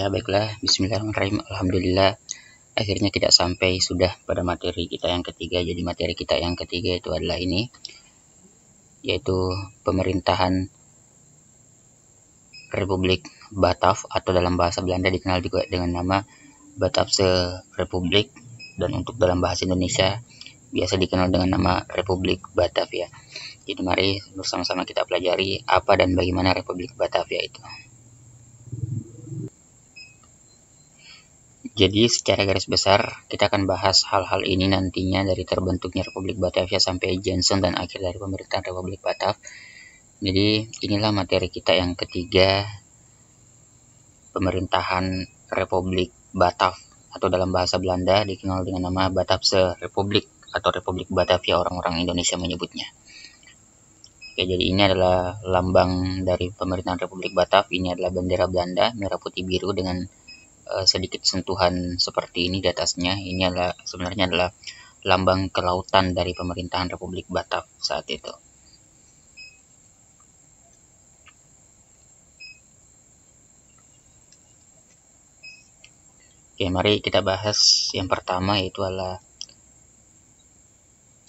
Ya, baiklah. Bismillahirrahmanirrahim. Alhamdulillah, akhirnya kita sampai sudah pada materi kita yang ketiga. Jadi materi kita yang ketiga itu adalah ini, yaitu pemerintahan Republik Batav, atau dalam bahasa Belanda dikenal juga dengan nama Batavse Republik, dan untuk dalam bahasa Indonesia biasa dikenal dengan nama Republik Batavia. Jadi mari bersama-sama kita pelajari apa dan bagaimana Republik Batavia itu. Jadi secara garis besar kita akan bahas hal-hal ini nantinya, dari terbentuknya Republik Batavia sampai Jansen dan akhir dari pemerintahan Republik Batav. Jadi inilah materi kita yang ketiga, pemerintahan Republik Batav, atau dalam bahasa Belanda dikenal dengan nama Batavse Republik atau Republik Batavia, orang-orang Indonesia menyebutnya. Oke, jadi ini adalah lambang dari pemerintahan Republik Batav. Ini adalah bendera Belanda, merah putih biru dengan sedikit sentuhan seperti ini di atasnya. Ini adalah sebenarnya adalah lambang kelautan dari pemerintahan Republik Batav saat itu. Oke, mari kita bahas yang pertama, yaitu adalah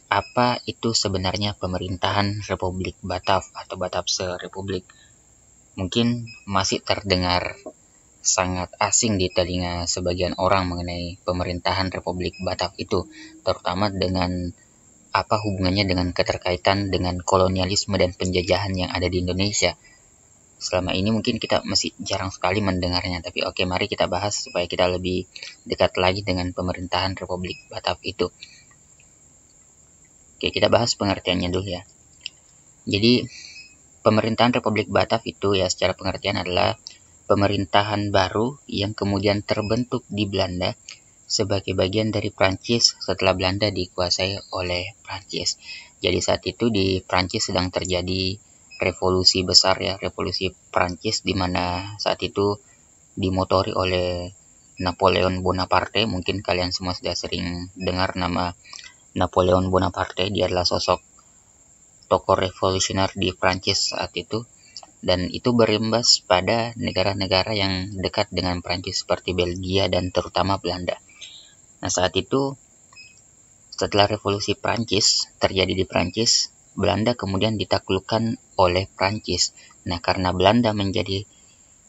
apa itu sebenarnya pemerintahan Republik Batav atau Batavse Republik. Mungkin masih terdengar sangat asing di telinga sebagian orang mengenai pemerintahan Republik Batav itu, terutama dengan apa hubungannya dengan keterkaitan dengan kolonialisme dan penjajahan yang ada di Indonesia. Selama ini mungkin kita masih jarang sekali mendengarnya, tapi oke, mari kita bahas supaya kita lebih dekat lagi dengan pemerintahan Republik Batav itu. Oke, kita bahas pengertiannya dulu ya. Jadi pemerintahan Republik Batav itu ya secara pengertian adalah pemerintahan baru yang kemudian terbentuk di Belanda sebagai bagian dari Prancis setelah Belanda dikuasai oleh Prancis. Jadi saat itu di Prancis sedang terjadi revolusi besar ya, revolusi Prancis, di mana saat itu dimotori oleh Napoleon Bonaparte. Mungkin kalian semua sudah sering dengar nama Napoleon Bonaparte. Dia adalah sosok tokoh revolusioner di Prancis saat itu, dan itu berimbas pada negara-negara yang dekat dengan Prancis seperti Belgia dan terutama Belanda. Nah, saat itu setelah revolusi Prancis terjadi di Prancis, Belanda kemudian ditaklukkan oleh Prancis. Nah, karena Belanda menjadi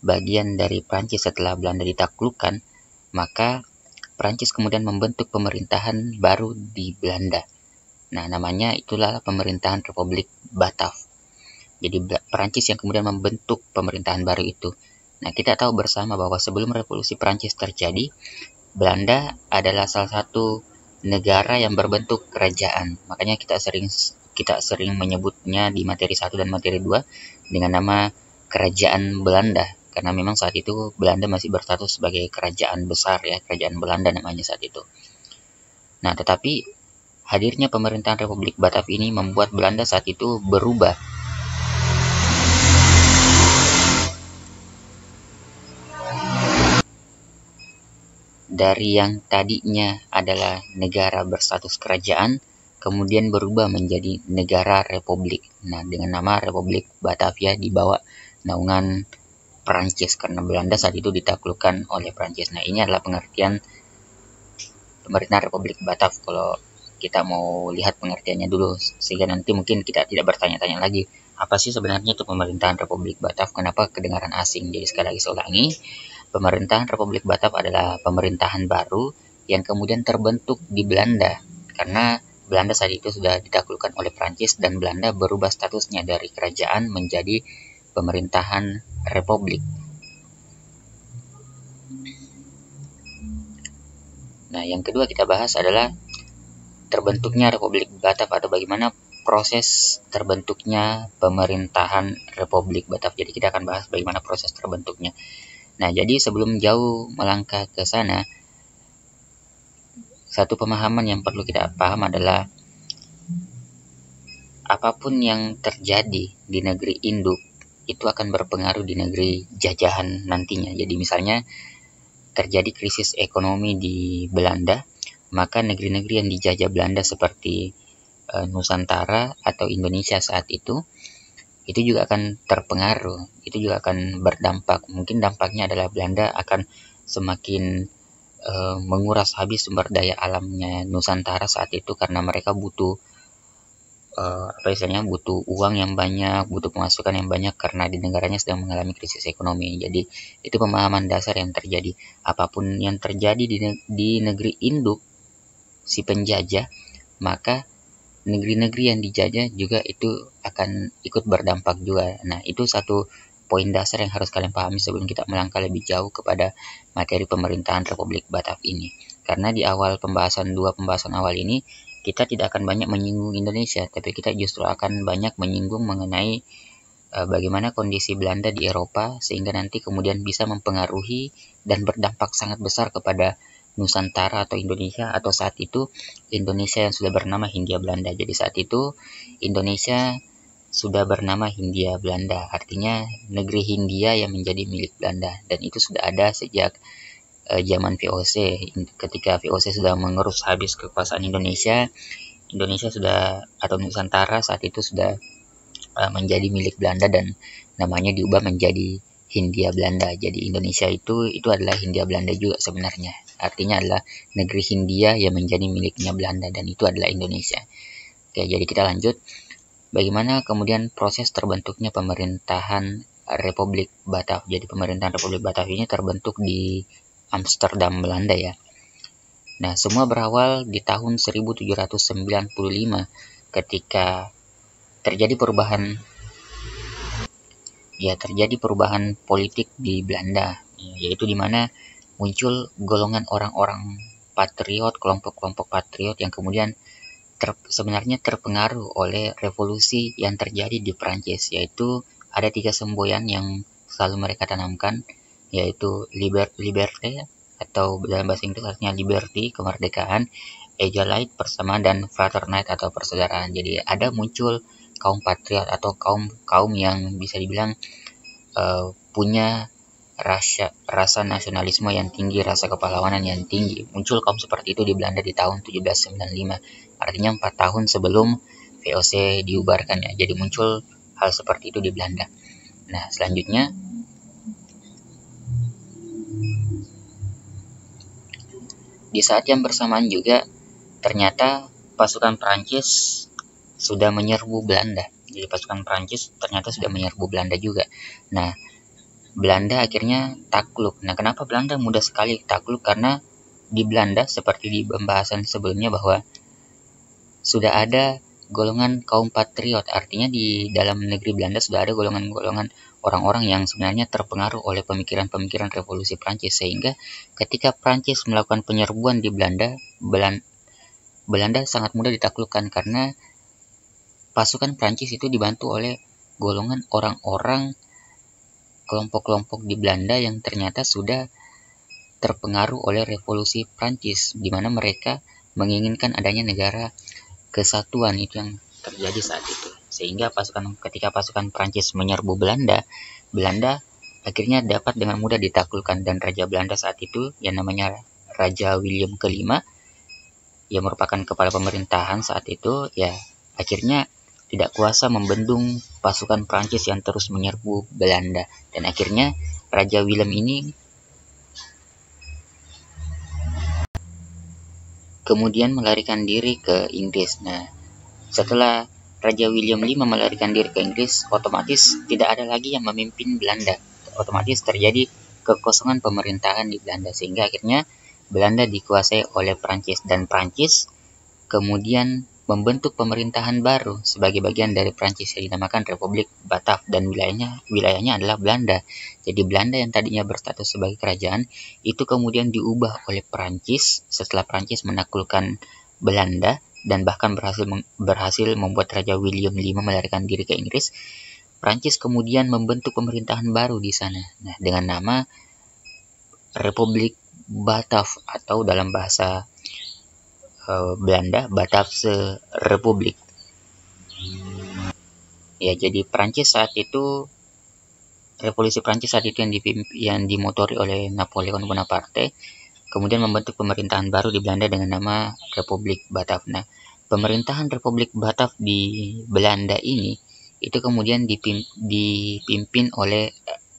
bagian dari Prancis setelah Belanda ditaklukkan, maka Prancis kemudian membentuk pemerintahan baru di Belanda. Nah, namanya itulah pemerintahan Republik Batav. Jadi Prancis yang kemudian membentuk pemerintahan baru itu. Nah, kita tahu bersama bahwa sebelum revolusi Prancis terjadi, Belanda adalah salah satu negara yang berbentuk kerajaan. Makanya kita sering menyebutnya di materi 1 dan materi 2 dengan nama Kerajaan Belanda, karena memang saat itu Belanda masih berstatus sebagai kerajaan besar ya, Kerajaan Belanda namanya saat itu. Nah, tetapi hadirnya pemerintahan Republik Batav ini membuat Belanda saat itu berubah dari yang tadinya adalah negara berstatus kerajaan, kemudian berubah menjadi negara republik. Nah, dengan nama Republik Batavia di bawah naungan Prancis, karena Belanda saat itu ditaklukkan oleh Prancis. Nah, ini adalah pengertian pemerintahan Republik Batav. Kalau kita mau lihat pengertiannya dulu, sehingga nanti mungkin kita tidak bertanya-tanya lagi, apa sih sebenarnya itu pemerintahan Republik Batav, kenapa kedengaran asing. Jadi sekali lagi saya ulangi, pemerintahan Republik Batav adalah pemerintahan baru yang kemudian terbentuk di Belanda, karena Belanda saat itu sudah ditaklukkan oleh Prancis dan Belanda berubah statusnya dari kerajaan menjadi pemerintahan republik. Nah, yang kedua kita bahas adalah terbentuknya Republik Batav atau bagaimana proses terbentuknya pemerintahan Republik Batav. Jadi kita akan bahas bagaimana proses terbentuknya. Nah, jadi sebelum jauh melangkah ke sana, satu pemahaman yang perlu kita paham adalah apapun yang terjadi di negeri induk itu akan berpengaruh di negeri jajahan nantinya. Jadi misalnya terjadi krisis ekonomi di Belanda, maka negeri-negeri yang dijajah Belanda seperti Nusantara atau Indonesia saat itu juga akan terpengaruh, itu juga akan berdampak. Mungkin dampaknya adalah Belanda akan semakin menguras habis sumber daya alamnya Nusantara saat itu, karena mereka butuh butuh uang yang banyak, butuh pemasukan yang banyak karena di negaranya sedang mengalami krisis ekonomi. Jadi itu pemahaman dasar yang terjadi. Apapun yang terjadi di negeri induk si penjajah, maka negeri-negeri yang dijajah juga itu akan ikut berdampak juga. Nah, itu satu poin dasar yang harus kalian pahami sebelum kita melangkah lebih jauh kepada materi pemerintahan Republik Batak ini. Karena di awal dua pembahasan awal ini, kita tidak akan banyak menyinggung Indonesia, tapi kita justru akan banyak menyinggung mengenai bagaimana kondisi Belanda di Eropa, sehingga nanti kemudian bisa mempengaruhi dan berdampak sangat besar kepada Nusantara atau Indonesia, atau saat itu Indonesia yang sudah bernama Hindia Belanda. Jadi saat itu Indonesia sudah bernama Hindia Belanda, artinya negeri Hindia yang menjadi milik Belanda, dan itu sudah ada sejak zaman VOC. Ketika VOC sudah mengurus habis kekuasaan Indonesia, Indonesia sudah, atau Nusantara saat itu sudah menjadi milik Belanda dan namanya diubah menjadi Hindia Belanda. Jadi Indonesia itu adalah Hindia Belanda juga sebenarnya. Artinya adalah negeri Hindia yang menjadi miliknya Belanda, dan itu adalah Indonesia. Oke, jadi kita lanjut. Bagaimana kemudian proses terbentuknya pemerintahan Republik Batak. Jadi pemerintahan Republik Batak ini terbentuk di Amsterdam, Belanda ya. Nah, semua berawal di tahun 1795 ketika terjadi perubahan politik di Belanda, yaitu di mana muncul golongan orang-orang patriot, kelompok-kelompok patriot yang kemudian sebenarnya terpengaruh oleh revolusi yang terjadi di Prancis, yaitu ada 3 semboyan yang selalu mereka tanamkan, yaitu liberté atau dalam bahasa Inggris artinya liberty, kemerdekaan, égalité, persamaan, dan fraternité atau persaudaraan. Jadi ada muncul kaum patriot atau kaum yang bisa dibilang punya rasa nasionalisme yang tinggi, rasa kepahlawanan yang tinggi. Muncul kaum seperti itu di Belanda di tahun 1795. Artinya 4 tahun sebelum VOC diubarkan ya. Jadi muncul hal seperti itu di Belanda. Nah, selanjutnya di saat yang bersamaan juga ternyata pasukan Prancis sudah menyerbu Belanda. Jadi pasukan Prancis ternyata sudah menyerbu Belanda juga. Nah, Belanda akhirnya takluk. Nah, kenapa Belanda mudah sekali takluk? Karena di Belanda seperti di pembahasan sebelumnya bahwa sudah ada golongan kaum patriot. Artinya di dalam negeri Belanda sudah ada golongan-golongan orang-orang yang sebenarnya terpengaruh oleh pemikiran-pemikiran revolusi Prancis, sehingga ketika Prancis melakukan penyerbuan di Belanda, Belanda sangat mudah ditaklukkan karena pasukan Prancis itu dibantu oleh golongan orang-orang kelompok-kelompok di Belanda yang ternyata sudah terpengaruh oleh revolusi Prancis, di mana mereka menginginkan adanya negara kesatuan. Itu yang terjadi saat itu, sehingga ketika pasukan Prancis menyerbu Belanda akhirnya dapat dengan mudah ditaklukkan, dan Raja Belanda saat itu yang namanya Raja William kelima yang merupakan kepala pemerintahan saat itu ya, akhirnya tidak kuasa membendung pasukan Prancis yang terus menyerbu Belanda, dan akhirnya Raja William ini kemudian melarikan diri ke Inggris. Nah, setelah Raja William V melarikan diri ke Inggris, otomatis tidak ada lagi yang memimpin Belanda. Otomatis terjadi kekosongan pemerintahan di Belanda, sehingga akhirnya Belanda dikuasai oleh Prancis, dan Prancis kemudian membentuk pemerintahan baru sebagai bagian dari Prancis yang dinamakan Republik Batak, dan wilayahnya adalah Belanda. Jadi Belanda yang tadinya berstatus sebagai kerajaan itu kemudian diubah oleh Prancis setelah Prancis menaklukkan Belanda dan bahkan berhasil membuat Raja William V melarikan diri ke Inggris. Prancis kemudian membentuk pemerintahan baru di sana. Nah, dengan nama Republik Batak, atau dalam bahasa Belanda, Batavse Republik. Ya, jadi Prancis saat itu, revolusi Prancis saat itu yang dimotori oleh Napoleon Bonaparte, kemudian membentuk pemerintahan baru di Belanda dengan nama Republik Batak. Nah, pemerintahan Republik Batak di Belanda ini itu kemudian dipimpin oleh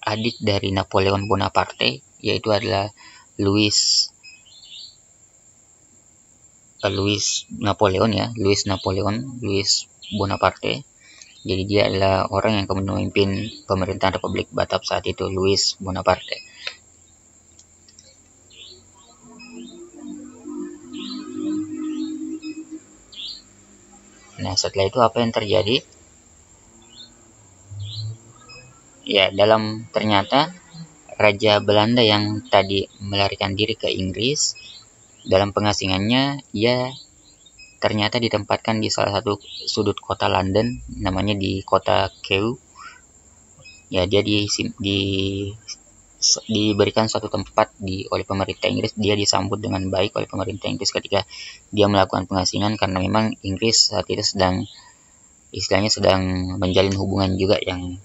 adik dari Napoleon Bonaparte, yaitu adalah Louis Bonaparte. Jadi dia adalah orang yang kemudian memimpin pemerintahan Republik Batak saat itu, Louis Bonaparte. Nah, setelah itu apa yang terjadi? Ya, ternyata Raja Belanda yang tadi melarikan diri ke Inggris, dalam pengasingannya ia ternyata ditempatkan di salah satu sudut kota London, namanya di kota Kew. Ya, dia diberikan suatu tempat oleh pemerintah Inggris. Dia disambut dengan baik oleh pemerintah Inggris ketika dia melakukan pengasingan, karena memang Inggris saat itu sedang menjalin hubungan juga yang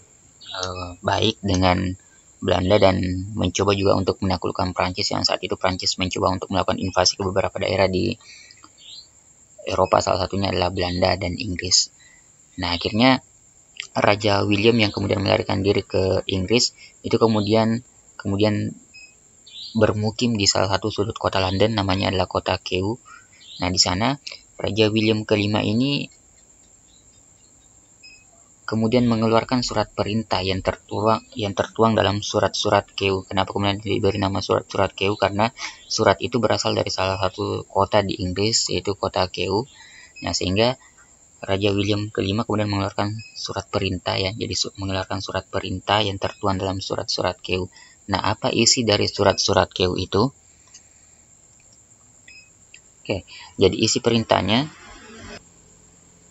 baik dengan Belanda dan mencoba juga untuk menaklukkan Prancis, yang saat itu Prancis mencoba untuk melakukan invasi ke beberapa daerah di Eropa, salah satunya adalah Belanda dan Inggris. Nah, akhirnya Raja William yang kemudian melarikan diri ke Inggris itu kemudian bermukim di salah satu sudut kota London, namanya adalah kota Kew. Nah, di sana Raja William kelima ini kemudian mengeluarkan surat perintah yang tertuang dalam surat-surat Kew. Kenapa kemudian diberi nama surat-surat Kew? Karena surat itu berasal dari salah satu kota di Inggris, yaitu kota Kew. Nah, sehingga Raja William kelima kemudian mengeluarkan surat perintah, ya. Jadi mengeluarkan surat perintah yang tertuang dalam surat-surat Kew. Nah, apa isi dari surat-surat Kew itu? Oke, jadi isi perintahnya.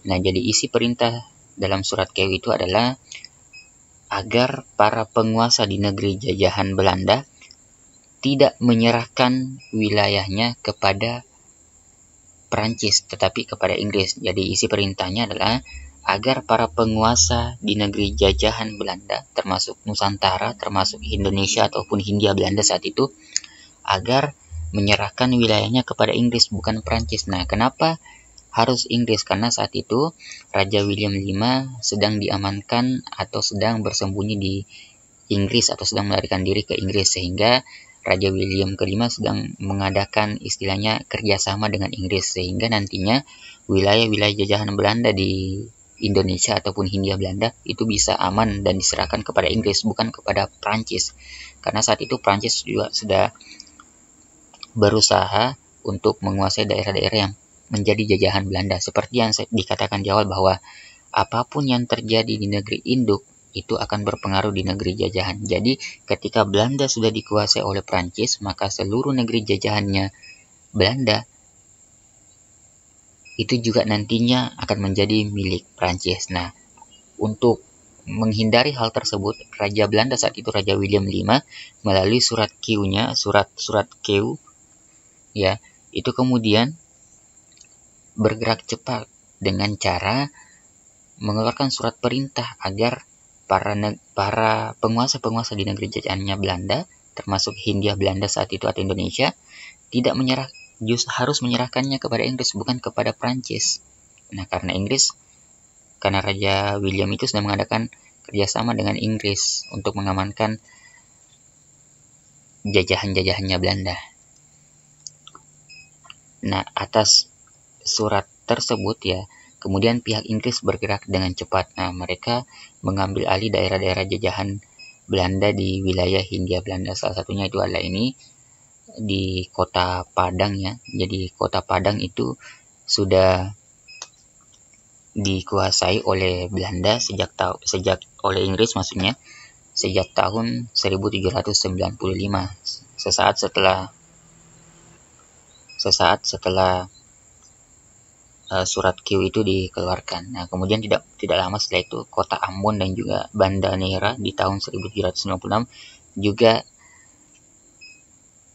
Nah, jadi isi perintah dalam surat Kew itu adalah agar para penguasa di negeri jajahan Belanda tidak menyerahkan wilayahnya kepada Perancis, tetapi kepada Inggris. Jadi isi perintahnya adalah agar para penguasa di negeri jajahan Belanda, termasuk Nusantara, termasuk Indonesia ataupun Hindia Belanda saat itu, agar menyerahkan wilayahnya kepada Inggris, bukan Perancis. Nah, kenapa harus Inggris? Karena saat itu Raja William V sedang diamankan atau sedang bersembunyi di Inggris atau sedang melarikan diri ke Inggris, sehingga Raja William kelima sedang mengadakan istilahnya kerjasama dengan Inggris, sehingga nantinya wilayah-wilayah jajahan Belanda di Indonesia ataupun Hindia Belanda itu bisa aman dan diserahkan kepada Inggris, bukan kepada Prancis. Karena saat itu Prancis juga sudah berusaha untuk menguasai daerah-daerah yang menjadi jajahan Belanda. Seperti yang dikatakan di awal bahwa apapun yang terjadi di negeri induk itu akan berpengaruh di negeri jajahan. Jadi ketika Belanda sudah dikuasai oleh Prancis, maka seluruh negeri jajahannya Belanda itu juga nantinya akan menjadi milik Prancis. Nah, untuk menghindari hal tersebut, Raja Belanda saat itu, Raja William V, melalui surat Q-nya, surat Q, ya, itu kemudian bergerak cepat dengan cara mengeluarkan surat perintah agar para penguasa-penguasa di negeri jajahannya Belanda, termasuk Hindia Belanda saat itu atau Indonesia, harus menyerahkannya kepada Inggris, bukan kepada Prancis. Nah, karena Raja William itu sudah mengadakan kerjasama dengan Inggris untuk mengamankan jajahan-jajahannya Belanda. Nah, atas surat tersebut, ya, kemudian pihak Inggris bergerak dengan cepat. Nah, mereka mengambil alih daerah-daerah jajahan Belanda di wilayah Hindia Belanda. Salah satunya itu adalah ini di kota Padang, ya. Jadi kota Padang itu sudah dikuasai oleh Belanda sejak oleh Inggris maksudnya sejak tahun 1795, sesaat setelah surat Q itu dikeluarkan. Nah, kemudian tidak lama setelah itu kota Ambon dan juga Banda Neira di tahun 1796 juga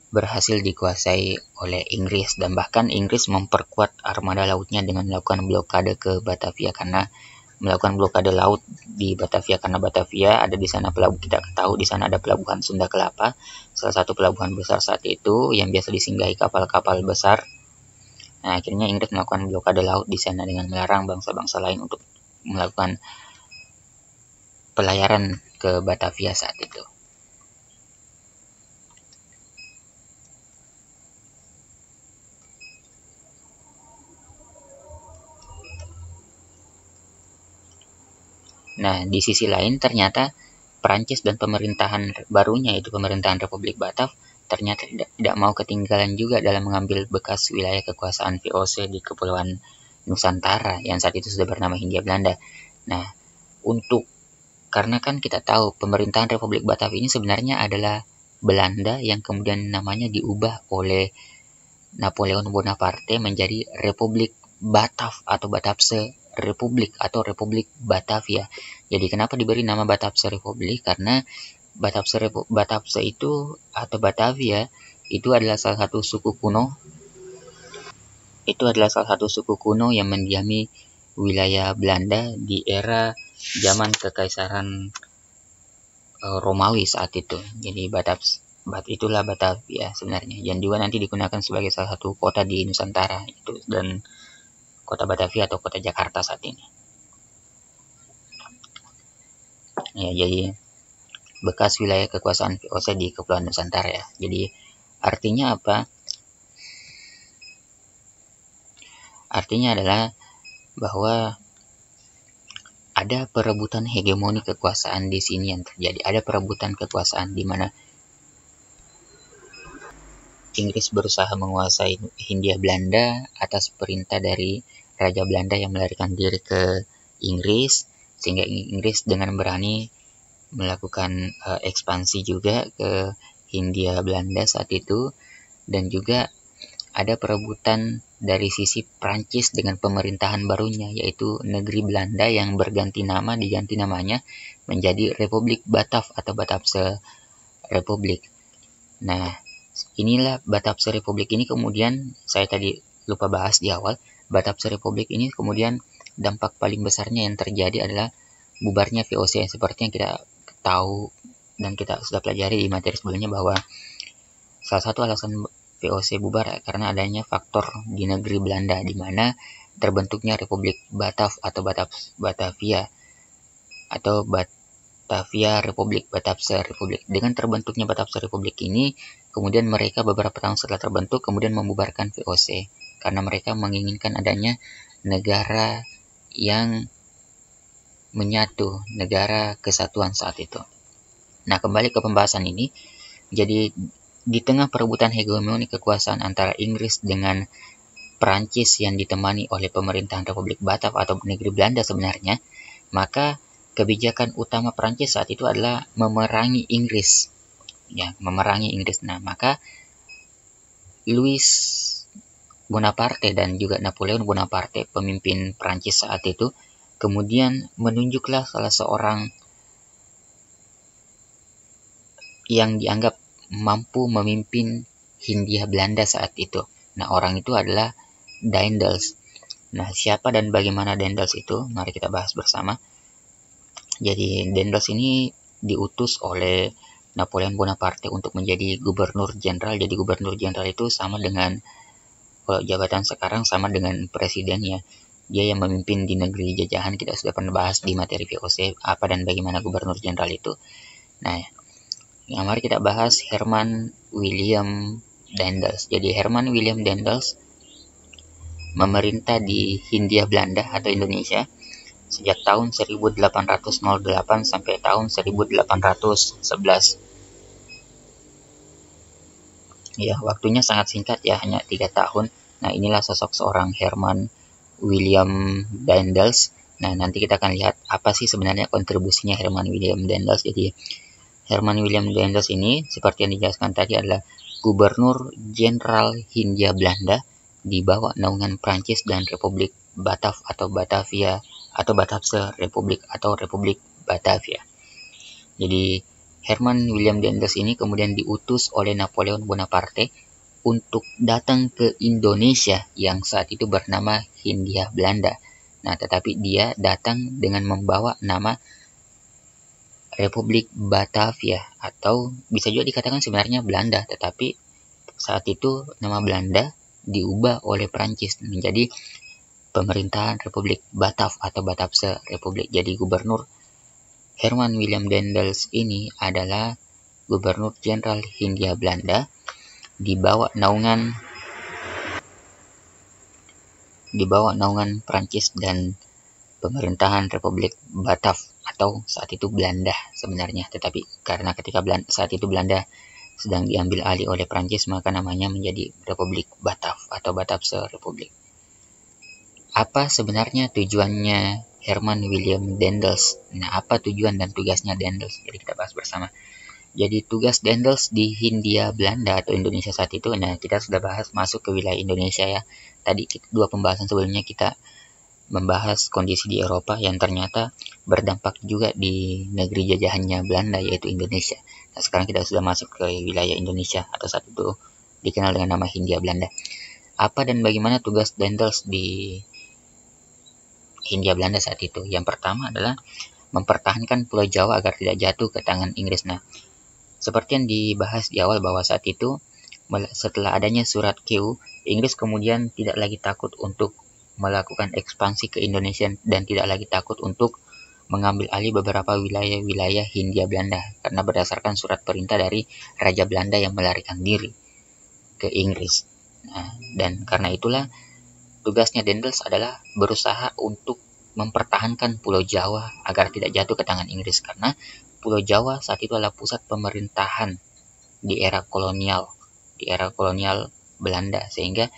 berhasil dikuasai oleh Inggris, dan bahkan Inggris memperkuat armada lautnya dengan melakukan blokade ke Batavia, karena melakukan blokade laut di Batavia, karena Batavia ada di sana kita tahu di sana ada pelabuhan Sunda Kelapa, salah satu pelabuhan besar saat itu yang biasa disinggahi kapal-kapal besar. Nah, akhirnya Inggris melakukan blokade laut di sana dengan melarang bangsa-bangsa lain untuk melakukan pelayaran ke Batavia saat itu. Nah, di sisi lain ternyata Prancis dan pemerintahan barunya, yaitu pemerintahan Republik Batav, ternyata tidak mau ketinggalan juga dalam mengambil bekas wilayah kekuasaan VOC di Kepulauan Nusantara yang saat itu sudah bernama Hindia Belanda. Nah, karena kan kita tahu pemerintahan Republik Batav ini sebenarnya adalah Belanda yang kemudian namanya diubah oleh Napoleon Bonaparte menjadi Republik Batav atau Batavse Republik atau Republik Batavia. Jadi kenapa diberi nama Batavse Republik? Karena Batavse itu atau Batavia itu adalah salah satu suku kuno yang mendiami wilayah Belanda di era zaman Kekaisaran Romawi saat itu. Jadi itulah Batavia sebenarnya, dan juga nanti digunakan sebagai salah satu kota di Nusantara itu, dan kota Batavia atau kota Jakarta saat ini. Ya, jadi bekas wilayah kekuasaan VOC di Kepulauan Nusantara ya. Jadi artinya apa? Artinya adalah bahwa ada perebutan hegemoni kekuasaan di sini yang terjadi. Ada perebutan kekuasaan di mana Inggris berusaha menguasai Hindia Belanda atas perintah dari Raja Belanda yang melarikan diri ke Inggris, sehingga Inggris dengan berani melakukan ekspansi juga ke Hindia Belanda saat itu. Dan juga ada perebutan dari sisi Prancis dengan pemerintahan barunya, yaitu negeri Belanda yang diganti namanya menjadi Republik Batav atau Batavse Republik. Nah, inilah Batavse Republik ini kemudian saya tadi lupa bahas di awal. Batavse Republik ini kemudian dampak paling besarnya yang terjadi adalah bubarnya VOC, seperti yang kita tahu dan kita sudah pelajari di materi sebelumnya, bahwa salah satu alasan VOC bubar karena adanya faktor di negeri Belanda, di mana terbentuknya Republik Batav atau Batavia atau Batavia Republik, Batavse Republik. Dengan terbentuknya Batavse Republik ini, kemudian mereka beberapa tahun setelah terbentuk kemudian membubarkan VOC karena mereka menginginkan adanya negara yang menyatu, negara kesatuan saat itu. Nah, kembali ke pembahasan ini. Jadi di tengah perebutan hegemoni kekuasaan antara Inggris dengan Perancis yang ditemani oleh pemerintahan Republik Batav atau negeri Belanda sebenarnya, maka kebijakan utama Perancis saat itu adalah memerangi Inggris. Ya, memerangi Inggris. Nah, maka Louis Bonaparte dan juga Napoleon Bonaparte, pemimpin Perancis saat itu, kemudian menunjuklah salah seorang yang dianggap mampu memimpin Hindia Belanda saat itu. Nah, orang itu adalah Daendels. Nah, siapa dan bagaimana Daendels itu? Mari kita bahas bersama. Jadi, Daendels ini diutus oleh Napoleon Bonaparte untuk menjadi gubernur jenderal. Jadi, gubernur jenderal itu sama dengan, kalau jabatan sekarang sama dengan presiden ya. Dia yang memimpin di negeri jajahan. Kita sudah pernah bahas di materi VOC apa dan bagaimana gubernur jenderal itu. Nah, mari kita bahas Herman William Daendels. Jadi Herman William Daendels memerintah di Hindia Belanda atau Indonesia sejak tahun 1808 sampai tahun 1811. Ya, waktunya sangat singkat ya, hanya 3 tahun. Nah, inilah sosok seorang Herman William Daendels. Nah, nanti kita akan lihat apa sih sebenarnya kontribusinya Herman William Daendels. Jadi Herman William Daendels ini, seperti yang dijelaskan tadi, adalah Gubernur Jenderal Hindia Belanda di bawah naungan Prancis dan Republik Batav atau Batavia atau Batavse Republik atau Republik Batavia. Jadi Herman William Daendels ini kemudian diutus oleh Napoleon Bonaparte untuk datang ke Indonesia yang saat itu bernama Hindia Belanda. Nah, tetapi dia datang dengan membawa nama Republik Batavia, atau bisa juga dikatakan sebenarnya Belanda, tetapi saat itu nama Belanda diubah oleh Prancis menjadi pemerintahan Republik Batav atau Batavse Republik. Jadi gubernur Herman William Daendels ini adalah Gubernur Jenderal Hindia Belanda di bawah naungan Prancis dan pemerintahan Republik Batav atau saat itu Belanda sebenarnya. Tetapi karena saat itu Belanda sedang diambil alih oleh Prancis, maka namanya menjadi Republik Batav atau Batavse Republik. Apa sebenarnya tujuannya Herman William Daendels? Nah, apa tujuan dan tugasnya Daendels? Jadi kita bahas bersama. Jadi tugas Daendels di Hindia Belanda atau Indonesia saat itu, nah kita sudah bahas masuk ke wilayah Indonesia ya. Tadi dua pembahasan sebelumnya kita membahas kondisi di Eropa yang ternyata berdampak juga di negeri jajahannya Belanda, yaitu Indonesia. Nah, sekarang kita sudah masuk ke wilayah Indonesia atau saat itu dikenal dengan nama Hindia Belanda. Apa dan bagaimana tugas Daendels di Hindia Belanda saat itu? Yang pertama adalah mempertahankan Pulau Jawa agar tidak jatuh ke tangan Inggris. Nah, seperti yang dibahas di awal bahwa saat itu setelah adanya surat Q, Inggris kemudian tidak lagi takut untuk melakukan ekspansi ke Indonesia dan tidak lagi takut untuk mengambil alih beberapa wilayah-wilayah Hindia Belanda karena berdasarkan surat perintah dari Raja Belanda yang melarikan diri ke Inggris. Nah, dan karena itulah tugasnya Daendels adalah berusaha untuk mempertahankan Pulau Jawa agar tidak jatuh ke tangan Inggris, karena Pulau Jawa saat itu adalah pusat pemerintahan di era kolonial Belanda, sehingga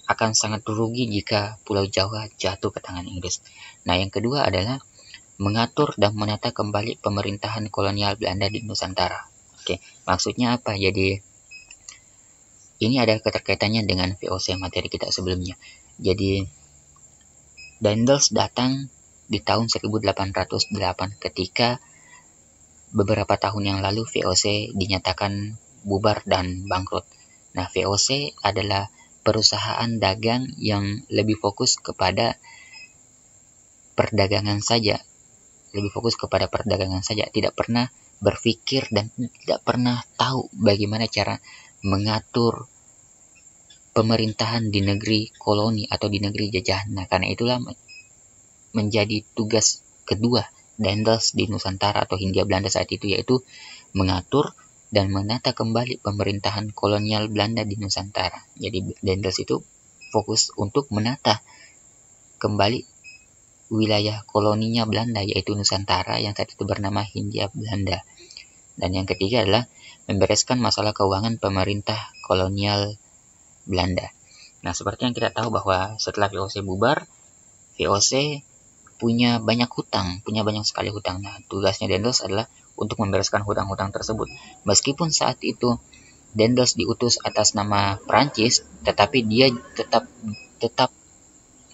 akan sangat rugi jika Pulau Jawa jatuh ke tangan Inggris. Nah, yang kedua adalah mengatur dan menata kembali pemerintahan kolonial Belanda di Nusantara. Oke, maksudnya apa? Jadi ini ada keterkaitannya dengan VOC materi kita sebelumnya. Jadi Daendels datang di tahun 1808 ketika beberapa tahun yang lalu VOC dinyatakan bubar dan bangkrut. Nah, VOC adalah perusahaan dagang yang lebih fokus kepada perdagangan saja. Tidak pernah berpikir dan tidak pernah tahu bagaimana cara mengatur pemerintahan di negeri koloni atau di negeri jajahan. Nah, karena itulah menjadi tugas kedua Daendels di Nusantara atau Hindia Belanda saat itu, yaitu mengatur dan menata kembali pemerintahan kolonial Belanda di Nusantara. Jadi Daendels itu fokus untuk menata kembali wilayah koloninya Belanda, yaitu Nusantara yang saat itu bernama Hindia Belanda. Dan yang ketiga adalah membereskan masalah keuangan pemerintah kolonial Belanda. Nah, seperti yang kita tahu bahwa setelah VOC bubar, VOC punya banyak sekali hutang. Nah, tugasnya Daendels adalah untuk membereskan hutang-hutang tersebut. Meskipun saat itu Daendels diutus atas nama Prancis, tetapi dia tetap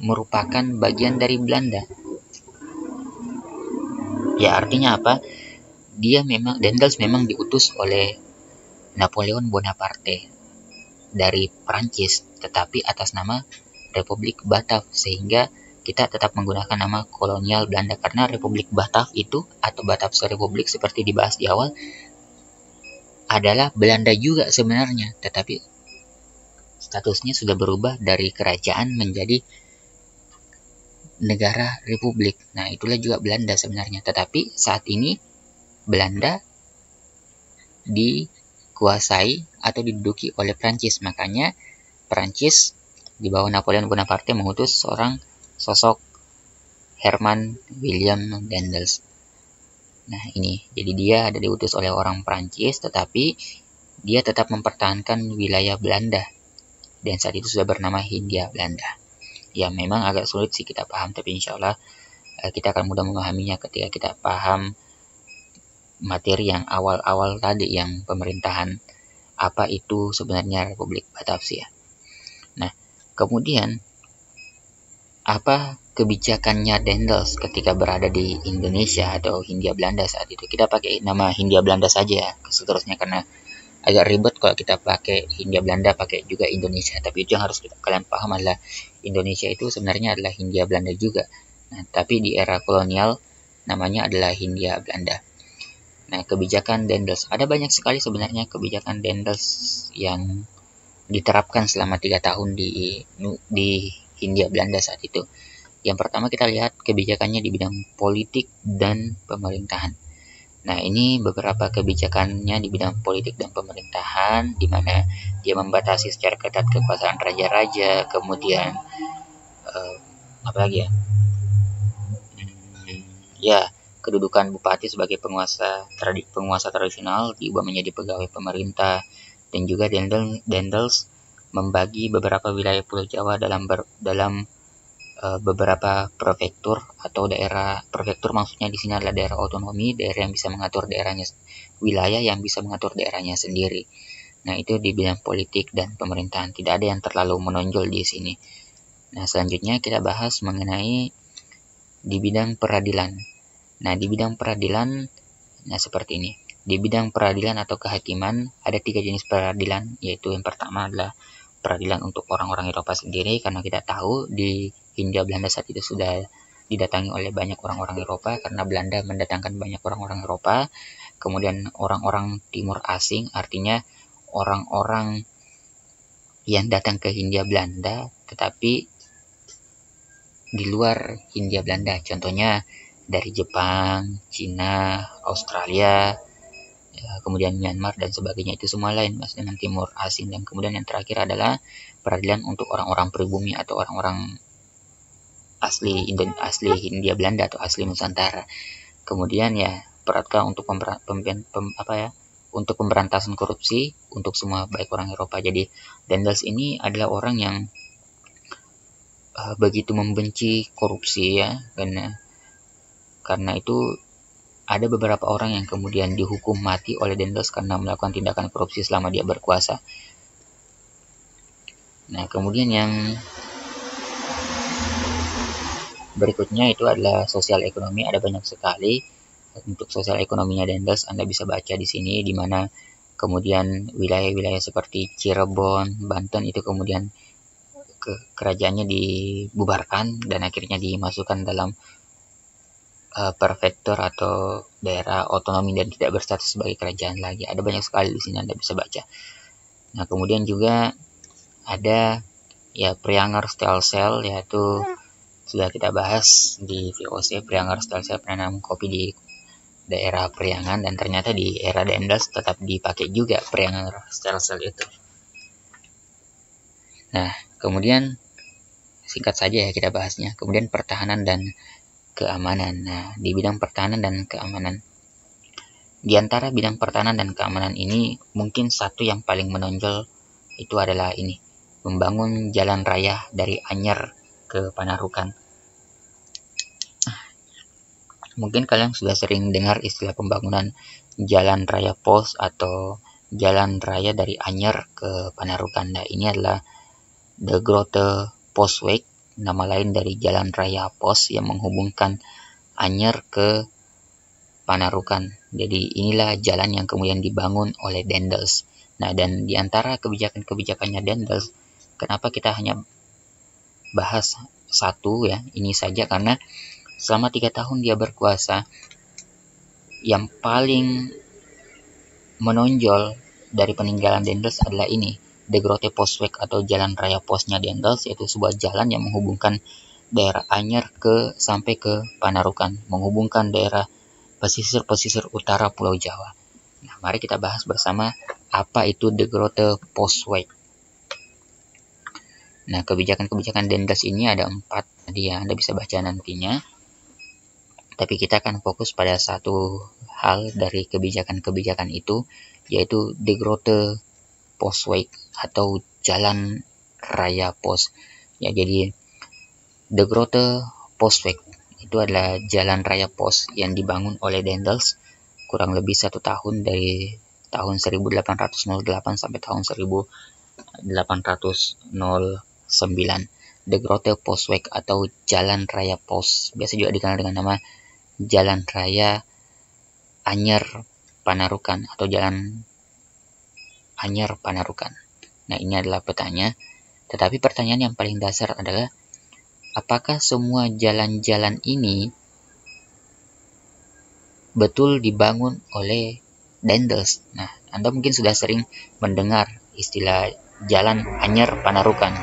merupakan bagian dari Belanda. Ya, artinya apa? Daendels memang diutus oleh Napoleon Bonaparte dari Prancis, tetapi atas nama Republik Batav, sehingga kita tetap menggunakan nama kolonial Belanda karena Republik Batav itu atau Batavse Republik seperti dibahas di awal adalah Belanda juga sebenarnya, tetapi statusnya sudah berubah dari kerajaan menjadi negara republik. Nah, itulah juga Belanda sebenarnya, tetapi saat ini Belanda dikuasai atau diduduki oleh Prancis. Makanya Prancis di bawah Napoleon Bonaparte mengutus seorang sosok Herman William Daendels. Nah, ini jadi dia ada diutus oleh orang Prancis, tetapi dia tetap mempertahankan wilayah Belanda dan saat itu sudah bernama Hindia Belanda. Ya, memang agak sulit sih kita paham, tapi insya Allah kita akan mudah memahaminya ketika kita paham materi yang awal-awal tadi, yang pemerintahan apa itu sebenarnya Republik Batavia. Nah, kemudian apa kebijakannya Daendels ketika berada di Indonesia atau Hindia Belanda saat itu? Kita pakai nama Hindia Belanda saja seterusnya karena agak ribet kalau kita pakai Hindia Belanda pakai juga Indonesia. Tapi itu yang harus kalian paham adalah Indonesia itu sebenarnya adalah Hindia Belanda juga. Nah, tapi di era kolonial namanya adalah Hindia Belanda. Nah, kebijakan Daendels, ada banyak sekali sebenarnya kebijakan Daendels yang diterapkan selama 3 tahun di Hindia Belanda saat itu. Yang pertama kita lihat kebijakannya di bidang politik dan pemerintahan. Nah, ini beberapa kebijakannya di bidang politik dan pemerintahan, di mana dia membatasi secara ketat kekuasaan raja-raja, kemudian apa lagi ya? Ya, kedudukan bupati sebagai penguasa tradisional diubah menjadi pegawai pemerintah, dan juga Dendels membagi beberapa wilayah Pulau Jawa dalam beberapa prefektur atau daerah. Prefektur maksudnya di sini adalah daerah otonomi, daerah yang bisa mengatur daerahnya, wilayah yang bisa mengatur daerahnya sendiri. Nah, itu di bidang politik dan pemerintahan, tidak ada yang terlalu menonjol di sini. Nah, selanjutnya kita bahas mengenai di bidang peradilan. Nah, di bidang peradilan, nah seperti ini. Di bidang peradilan atau kehakiman, ada 3 jenis peradilan, yaitu yang pertama adalah peradilan untuk orang-orang Eropa sendiri, karena kita tahu di Hindia Belanda saat itu sudah didatangi oleh banyak orang-orang Eropa, karena Belanda mendatangkan banyak orang-orang Eropa. Kemudian orang-orang timur asing, artinya orang-orang yang datang ke Hindia Belanda tetapi di luar Hindia Belanda, contohnya dari Jepang, Cina, Australia, ya, kemudian Myanmar dan sebagainya. Itu semua lain mas dengan timur asing. Dan kemudian yang terakhir adalah peradilan untuk orang-orang pribumi atau orang-orang asli Hindia Belanda atau asli Nusantara. Kemudian ya peradilan untuk untuk pemberantasan korupsi untuk semua baik orang Eropa. Jadi Dendels ini adalah orang yang begitu membenci korupsi ya, karena itu ada beberapa orang yang kemudian dihukum mati oleh Dendels karena melakukan tindakan korupsi selama dia berkuasa. Nah, kemudian yang berikutnya itu adalah sosial ekonomi. Ada banyak sekali untuk sosial ekonominya Dendels, Anda bisa baca di sini, di mana kemudian wilayah-wilayah seperti Cirebon, Banten itu kemudian kerajaannya dibubarkan dan akhirnya dimasukkan dalam prefektur atau daerah otonomi dan tidak berstatus sebagai kerajaan lagi. Ada banyak sekali di sini Anda bisa baca. Nah, kemudian juga ada ya Prianger Stelsel, yaitu sudah kita bahas di VOC. Prianger Stelsel pernah nanam kopi di daerah Priangan, dan ternyata di era Dendels tetap dipakai juga Prianger Stelsel itu. Nah, kemudian singkat saja ya kita bahasnya. Kemudian pertahanan dan keamanan. Nah, di bidang pertahanan dan keamanan, di antara bidang pertahanan dan keamanan ini mungkin satu yang paling menonjol itu adalah ini, membangun jalan raya dari Anyer ke Panarukan. Mungkin kalian sudah sering dengar istilah pembangunan jalan raya pos atau jalan raya dari Anyer ke Panarukan. Nah, ini adalah The Grote Postweg, nama lain dari jalan raya pos yang menghubungkan Anyer ke Panarukan. Jadi inilah jalan yang kemudian dibangun oleh Dendels. Nah, dan di antara kebijakan-kebijakannya Dendels, kenapa kita hanya bahas satu ya, ini saja, karena selama 3 tahun dia berkuasa, yang paling menonjol dari peninggalan Dendels adalah ini, The Grote Postweg atau jalan raya posnya Dendels, yaitu sebuah jalan yang menghubungkan daerah Anyer sampai ke Panarukan, menghubungkan daerah pesisir utara Pulau Jawa. Nah, mari kita bahas bersama apa itu The Grote Postweg. Nah, kebijakan-kebijakan Dendels ini ada 4 tadi ya, Anda bisa baca nantinya. Tapi kita akan fokus pada satu hal dari kebijakan-kebijakan itu, yaitu The Grote Postweg atau jalan raya pos. Ya, jadi The Grote Postweg itu adalah jalan raya pos yang dibangun oleh Dendels kurang lebih 1 tahun, dari tahun 1808 sampai tahun 1809. The Grote Postweg atau jalan raya pos, biasa juga dikenal dengan nama Jalan Raya Anyer Panarukan atau Jalan Anyer Panarukan. Nah, ini adalah petanya. Tetapi pertanyaan yang paling dasar adalah, apakah semua jalan-jalan ini betul dibangun oleh Dendels? Nah, Anda mungkin sudah sering mendengar istilah Jalan Anyer Panarukan.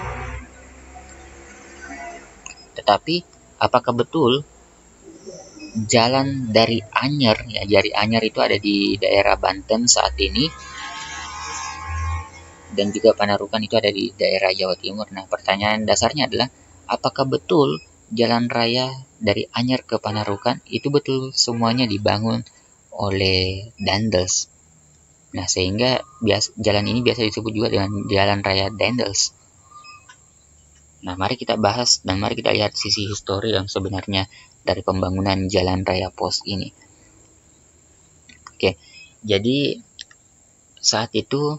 Tetapi apakah betul jalan dari Anyer, ya dari Anyer itu ada di daerah Banten saat ini, dan juga Panarukan itu ada di daerah Jawa Timur. Nah, pertanyaan dasarnya adalah apakah betul jalan raya dari Anyer ke Panarukan itu betul semuanya dibangun oleh Dendels. Nah, sehingga jalan ini biasa disebut juga dengan jalan raya Dendels. Nah, mari kita bahas dan mari kita lihat sisi histori yang sebenarnya dari pembangunan jalan raya pos ini. Oke, jadi saat itu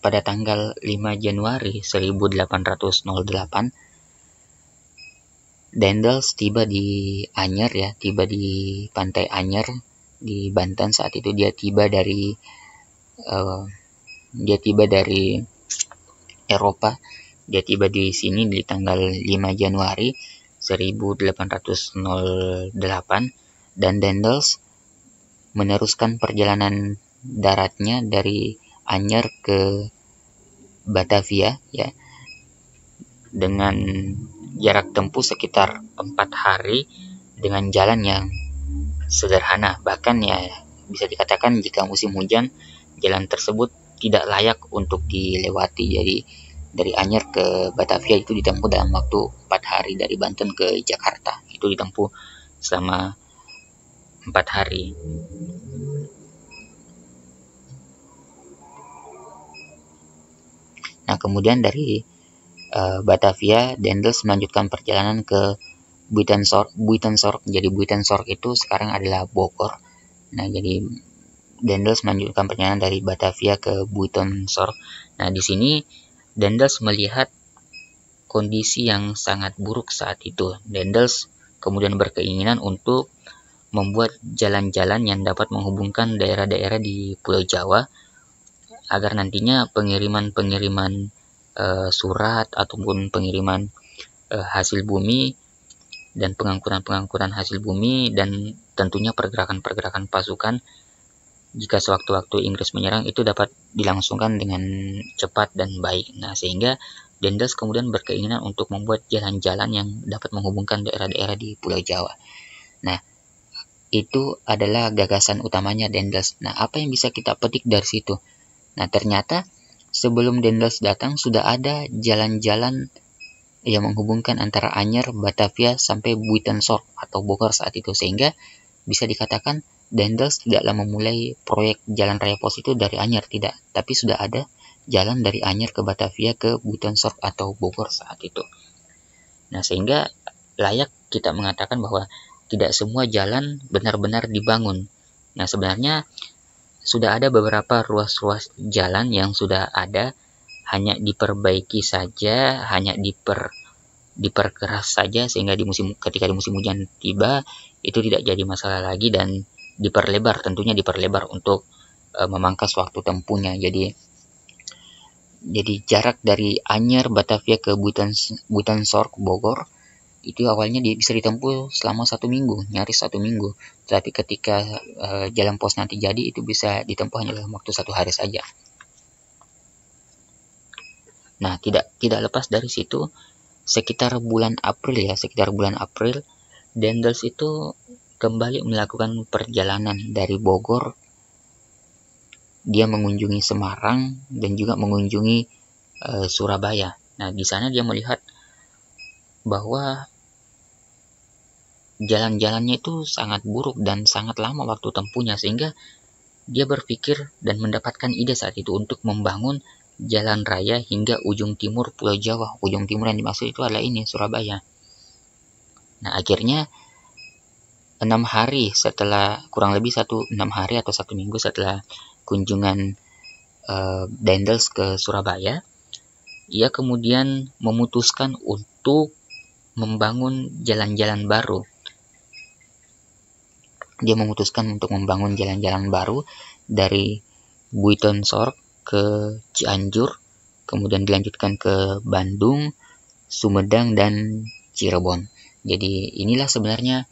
pada tanggal 5 Januari 1808, Dendels tiba di Anyer, ya, tiba di pantai Anyer di Banten. Saat itu dia tiba dari Eropa. Dia tiba di sini di tanggal 5 Januari 1808, dan Dendels meneruskan perjalanan daratnya dari Anyer ke Batavia, ya, dengan jarak tempuh sekitar 4 hari dengan jalan yang sederhana. Bahkan ya bisa dikatakan jika musim hujan, jalan tersebut tidak layak untuk dilewati. Jadi dari Anyer ke Batavia itu ditempuh dalam waktu 4 hari. Dari Banten ke Jakarta itu ditempuh selama 4 hari. Nah, kemudian dari Batavia, Dendels melanjutkan perjalanan ke Buitenzorg. Jadi Buitenzorg itu sekarang adalah Bogor. Nah, jadi Dendels melanjutkan perjalanan dari Batavia ke Buitenzorg. Nah, di sini Dendels melihat kondisi yang sangat buruk saat itu. Dendels kemudian berkeinginan untuk membuat jalan-jalan yang dapat menghubungkan daerah-daerah di Pulau Jawa agar nantinya pengiriman-pengiriman surat ataupun pengiriman hasil bumi dan pengangkutan hasil bumi, dan tentunya pergerakan-pergerakan pasukan jika sewaktu-waktu Inggris menyerang itu dapat dilangsungkan dengan cepat dan baik. Nah, sehingga Dendels kemudian berkeinginan untuk membuat jalan-jalan yang dapat menghubungkan daerah-daerah di Pulau Jawa. Nah, itu adalah gagasan utamanya Dendels. Nah, apa yang bisa kita petik dari situ? Nah, ternyata sebelum Dendels datang sudah ada jalan-jalan yang menghubungkan antara Anyer, Batavia sampai Buitenzorg atau Bogor saat itu, sehingga bisa dikatakan Dendels tidaklah memulai proyek jalan raya pos itu dari Anyer, tidak, tapi sudah ada jalan dari Anyer ke Batavia ke Buitenzorg atau Bogor saat itu. Nah, sehingga layak kita mengatakan bahwa tidak semua jalan benar-benar dibangun. Nah, sebenarnya sudah ada beberapa ruas-ruas jalan yang sudah ada, hanya diperbaiki saja, hanya diperkeras saja, sehingga ketika di musim hujan tiba itu tidak jadi masalah lagi, dan tentunya diperlebar untuk memangkas waktu tempuhnya. Jadi jarak dari Anyer, Batavia ke Buitenzorg, Bogor itu awalnya bisa ditempuh selama 1 minggu, nyaris 1 minggu. Tapi ketika jalan pos nanti jadi, itu bisa ditempuh hanya dalam waktu 1 hari saja. Nah, tidak lepas dari situ, sekitar bulan April, Dendels itu kembali melakukan perjalanan dari Bogor. Dia mengunjungi Semarang dan juga mengunjungi Surabaya. Nah, di sana dia melihat bahwa jalan-jalannya itu sangat buruk dan sangat lama waktu tempuhnya, sehingga dia berpikir dan mendapatkan ide saat itu untuk membangun jalan raya hingga ujung timur Pulau Jawa. Ujung timur yang dimaksud itu adalah ini, Surabaya. Nah, akhirnya 6 hari setelah, kurang lebih 6 hari atau 1 minggu setelah kunjungan Dendels ke Surabaya, ia kemudian memutuskan untuk membangun jalan-jalan baru. Dia memutuskan untuk membangun jalan-jalan baru dari Buitenzorg ke Cianjur, kemudian dilanjutkan ke Bandung, Sumedang, dan Cirebon. Jadi inilah sebenarnya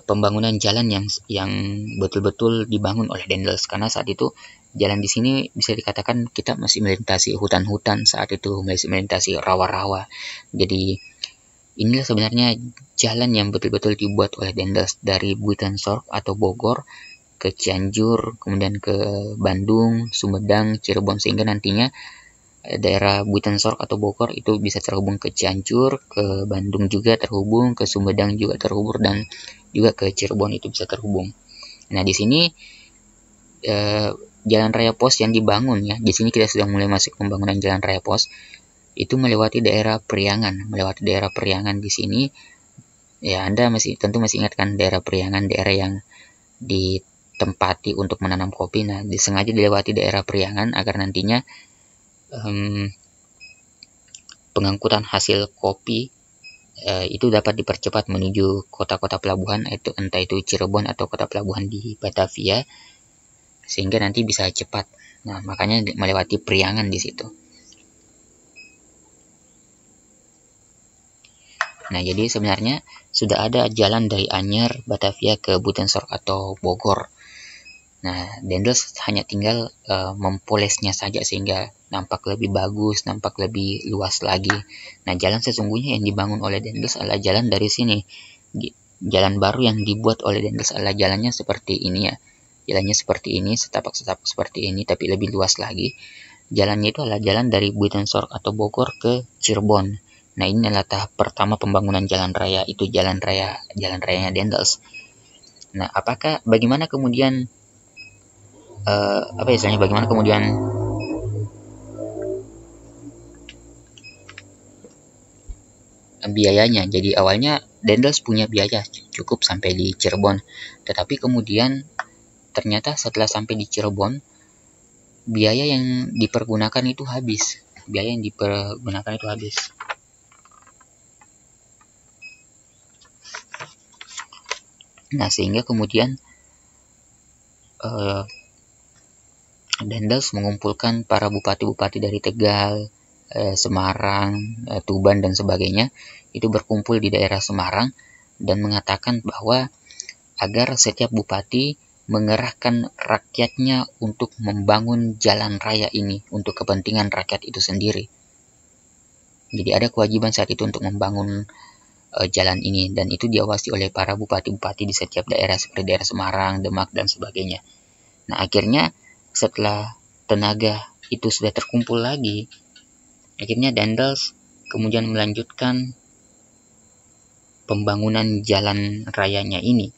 pembangunan jalan yang betul-betul dibangun oleh Dendels, karena saat itu jalan di sini bisa dikatakan kita masih melintasi hutan-hutan saat itu, masih melintasi rawa-rawa. Jadi inilah sebenarnya jalan yang betul-betul dibuat oleh Dendels dari Buitenzorg atau Bogor ke Cianjur, kemudian ke Bandung, Sumedang, Cirebon, sehingga nantinya daerah Buitenzorg atau Bogor itu bisa terhubung ke Cianjur, ke Bandung juga terhubung, ke Sumedang juga terhubung, dan juga ke Cirebon itu bisa terhubung. Nah, di sini jalan raya pos yang dibangun ya, di sini kita sudah mulai masuk pembangunan jalan raya pos. Itu melewati daerah Priangan, di sini ya. Anda tentu masih ingat kan, daerah Priangan, daerah yang ditempati untuk menanam kopi. Nah, disengaja dilewati daerah Priangan agar nantinya pengangkutan hasil kopi itu dapat dipercepat menuju kota-kota pelabuhan, entah itu Cirebon atau kota pelabuhan di Batavia, sehingga nanti bisa cepat. Nah, makanya melewati Priangan di situ. Nah, jadi sebenarnya sudah ada jalan dari Anyer, Batavia ke Buitenzorg atau Bogor. Nah, Dendels hanya tinggal mempolesnya saja sehingga nampak lebih bagus, nampak lebih luas lagi. Nah, jalan sesungguhnya yang dibangun oleh Dendels adalah jalan dari sini. Jalan baru yang dibuat oleh Dendels adalah jalannya seperti ini ya. Jalannya seperti ini, setapak-setapak seperti ini, tapi lebih luas lagi. Jalannya itu adalah jalan dari Buitenzorg atau Bogor ke Cirebon. Nah, ini adalah tahap pertama pembangunan jalan raya, itu jalan rayanya Dendels. Nah, bagaimana kemudian bagaimana kemudian biayanya? Jadi awalnya Dendels punya biaya cukup sampai di Cirebon, tetapi kemudian ternyata setelah sampai di Cirebon, biaya yang dipergunakan itu habis. Nah, sehingga kemudian Dendels mengumpulkan para bupati-bupati dari Tegal, Semarang, Tuban, dan sebagainya, itu berkumpul di daerah Semarang dan mengatakan bahwa agar setiap bupati mengerahkan rakyatnya untuk membangun jalan raya ini untuk kepentingan rakyat itu sendiri. Jadi ada kewajiban saat itu untuk membangun jalan ini, dan itu diawasi oleh para bupati-bupati di setiap daerah seperti daerah Semarang, Demak, dan sebagainya. Nah, akhirnya setelah tenaga itu sudah terkumpul lagi, akhirnya Dendels kemudian melanjutkan pembangunan jalan rayanya ini.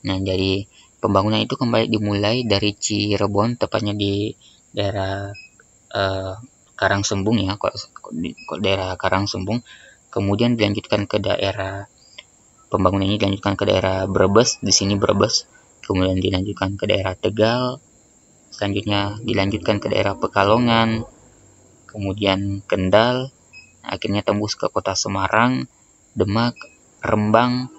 Nah, dari pembangunan itu kembali dimulai dari Cirebon, tepatnya di daerah Karangsembung ya, daerah Karangsembung. Kemudian dilanjutkan ke daerah pembangunan ini dilanjutkan ke daerah Brebes, di sini Brebes. Kemudian dilanjutkan ke daerah Tegal. Selanjutnya dilanjutkan ke daerah Pekalongan, kemudian Kendal, akhirnya tembus ke kota Semarang, Demak, Rembang,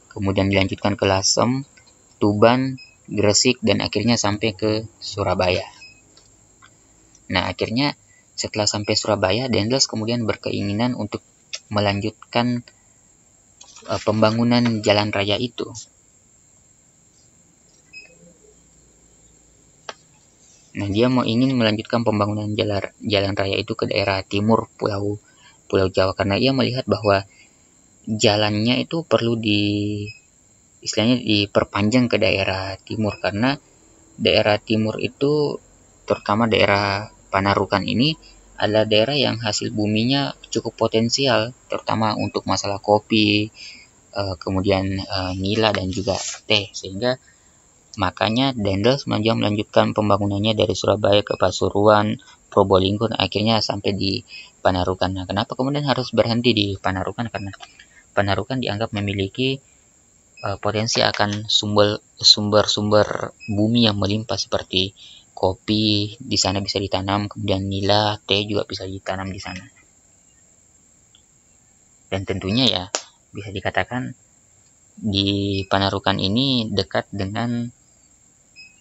kemudian dilanjutkan ke Lasem, Tuban, Gresik, dan akhirnya sampai ke Surabaya. Nah, akhirnya setelah sampai Surabaya, Dendels kemudian berkeinginan untuk melanjutkan pembangunan jalan raya itu. Nah, dia ingin melanjutkan pembangunan jalan raya itu ke daerah timur Pulau Jawa, karena ia melihat bahwa jalannya itu perlu istilahnya diperpanjang ke daerah timur, karena daerah timur itu, terutama daerah Panarukan ini, adalah daerah yang hasil buminya cukup potensial, terutama untuk masalah kopi, kemudian nila, dan juga teh, sehingga makanya Dendels melanjutkan pembangunannya dari Surabaya ke Pasuruan, Probolinggo, dan akhirnya sampai di Panarukan. Nah, kenapa kemudian harus berhenti di Panarukan? Karena Panarukan dianggap memiliki potensi akan sumber-sumber bumi yang melimpah seperti kopi di sana bisa ditanam, kemudian nila, teh juga bisa ditanam di sana. Dan tentunya ya bisa dikatakan di Panarukan ini dekat dengan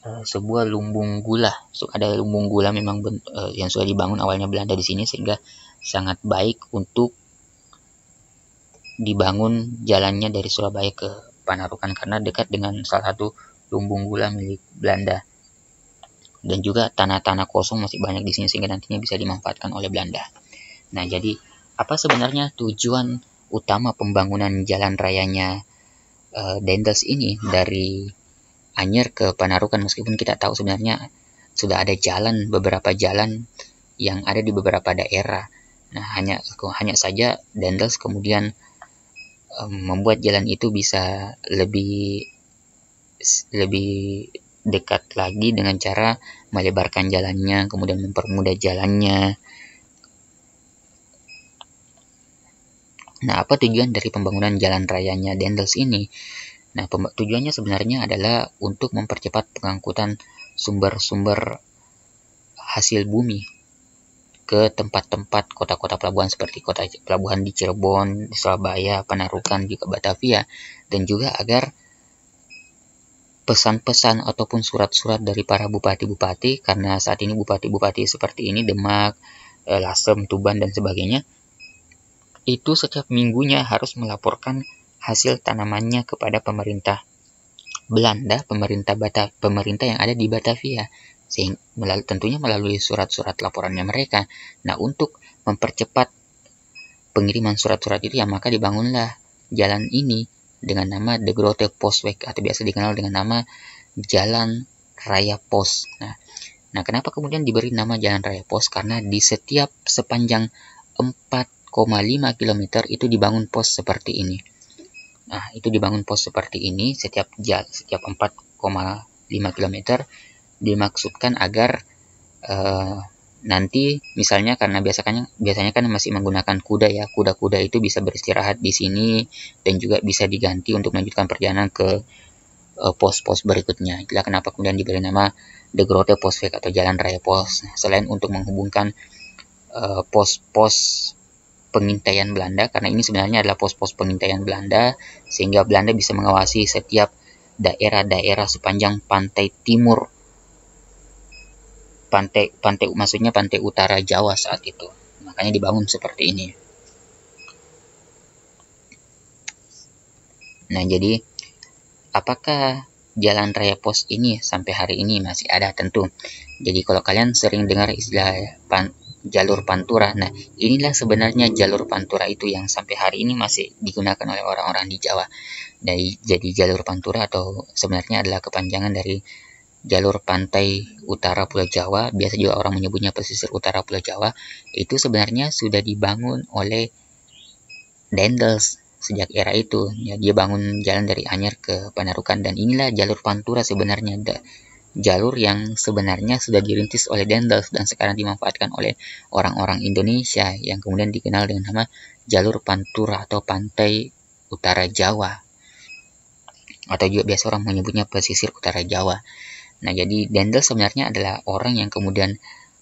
sebuah lumbung gula. Ada lumbung gula memang yang sudah dibangun awalnya Belanda di sini, sehingga sangat baik untuk dibangun jalannya dari Surabaya ke Panarukan karena dekat dengan salah satu lumbung gula milik Belanda. dan juga tanah-tanah kosong masih banyak di sini sehingga nantinya bisa dimanfaatkan oleh Belanda. Nah, jadi apa sebenarnya tujuan utama pembangunan jalan rayanya Dendels ini dari Anyer ke Panarukan, meskipun kita tahu sebenarnya sudah ada beberapa jalan yang ada di beberapa daerah. Nah, hanya saja Dendels kemudian membuat jalan itu bisa lebih dekat lagi dengan cara melebarkan jalannya, kemudian mempermudah jalannya. Nah, apa tujuan dari pembangunan jalan rayanya Dendels ini? Nah, tujuannya sebenarnya adalah untuk mempercepat pengangkutan sumber-sumber hasil bumi ke tempat-tempat kota-kota pelabuhan seperti kota pelabuhan di Cirebon, di Surabaya, Panarukan, juga Batavia, dan juga agar pesan-pesan ataupun surat-surat dari para bupati-bupati, karena saat ini bupati-bupati seperti ini, Demak, Lasem, Tuban, dan sebagainya, itu setiap minggunya harus melaporkan hasil tanamannya kepada pemerintah Belanda, pemerintah yang ada di Batavia, sehingga tentunya melalui surat-surat laporannya mereka. Nah, untuk mempercepat pengiriman surat-surat itu, ya maka dibangunlah jalan ini dengan nama De Grote Postweg, atau biasa dikenal dengan nama Jalan Raya Pos. Nah, kenapa kemudian diberi nama Jalan Raya Pos? Karena di setiap sepanjang 4,5 km itu dibangun pos seperti ini. Nah, itu dibangun pos seperti ini setiap 4,5 km, dimaksudkan agar nanti misalnya, karena biasanya kan masih menggunakan kuda ya, kuda-kuda itu bisa beristirahat di sini dan juga bisa diganti untuk melanjutkan perjalanan ke pos-pos berikutnya. Itulah kenapa kemudian diberi nama De Grote Postweg atau Jalan Raya Pos. Selain untuk menghubungkan pos-pos pengintaian Belanda, karena ini sebenarnya adalah pos-pos pengintaian Belanda, sehingga Belanda bisa mengawasi setiap daerah-daerah sepanjang pantai timur, maksudnya pantai utara Jawa saat itu. Makanya dibangun seperti ini. Nah, jadi apakah Jalan Raya Pos ini sampai hari ini masih ada? Tentu. Jadi kalau kalian sering dengar istilah jalur Pantura, nah inilah sebenarnya jalur Pantura itu yang sampai hari ini masih digunakan oleh orang-orang di Jawa. Jadi jalur Pantura atau sebenarnya adalah kepanjangan dari jalur pantai utara Pulau Jawa, biasa juga orang menyebutnya pesisir utara Pulau Jawa, itu sebenarnya sudah dibangun oleh Dendels sejak era itu. Ya, dia bangun jalan dari Anyer ke Panarukan, dan inilah jalur Pantura sebenarnya, jalur yang sebenarnya sudah dirintis oleh Dendels dan sekarang dimanfaatkan oleh orang-orang Indonesia yang kemudian dikenal dengan nama jalur Pantura atau pantai utara Jawa, atau juga biasa orang menyebutnya pesisir utara Jawa. Nah, jadi Dendels sebenarnya adalah orang yang kemudian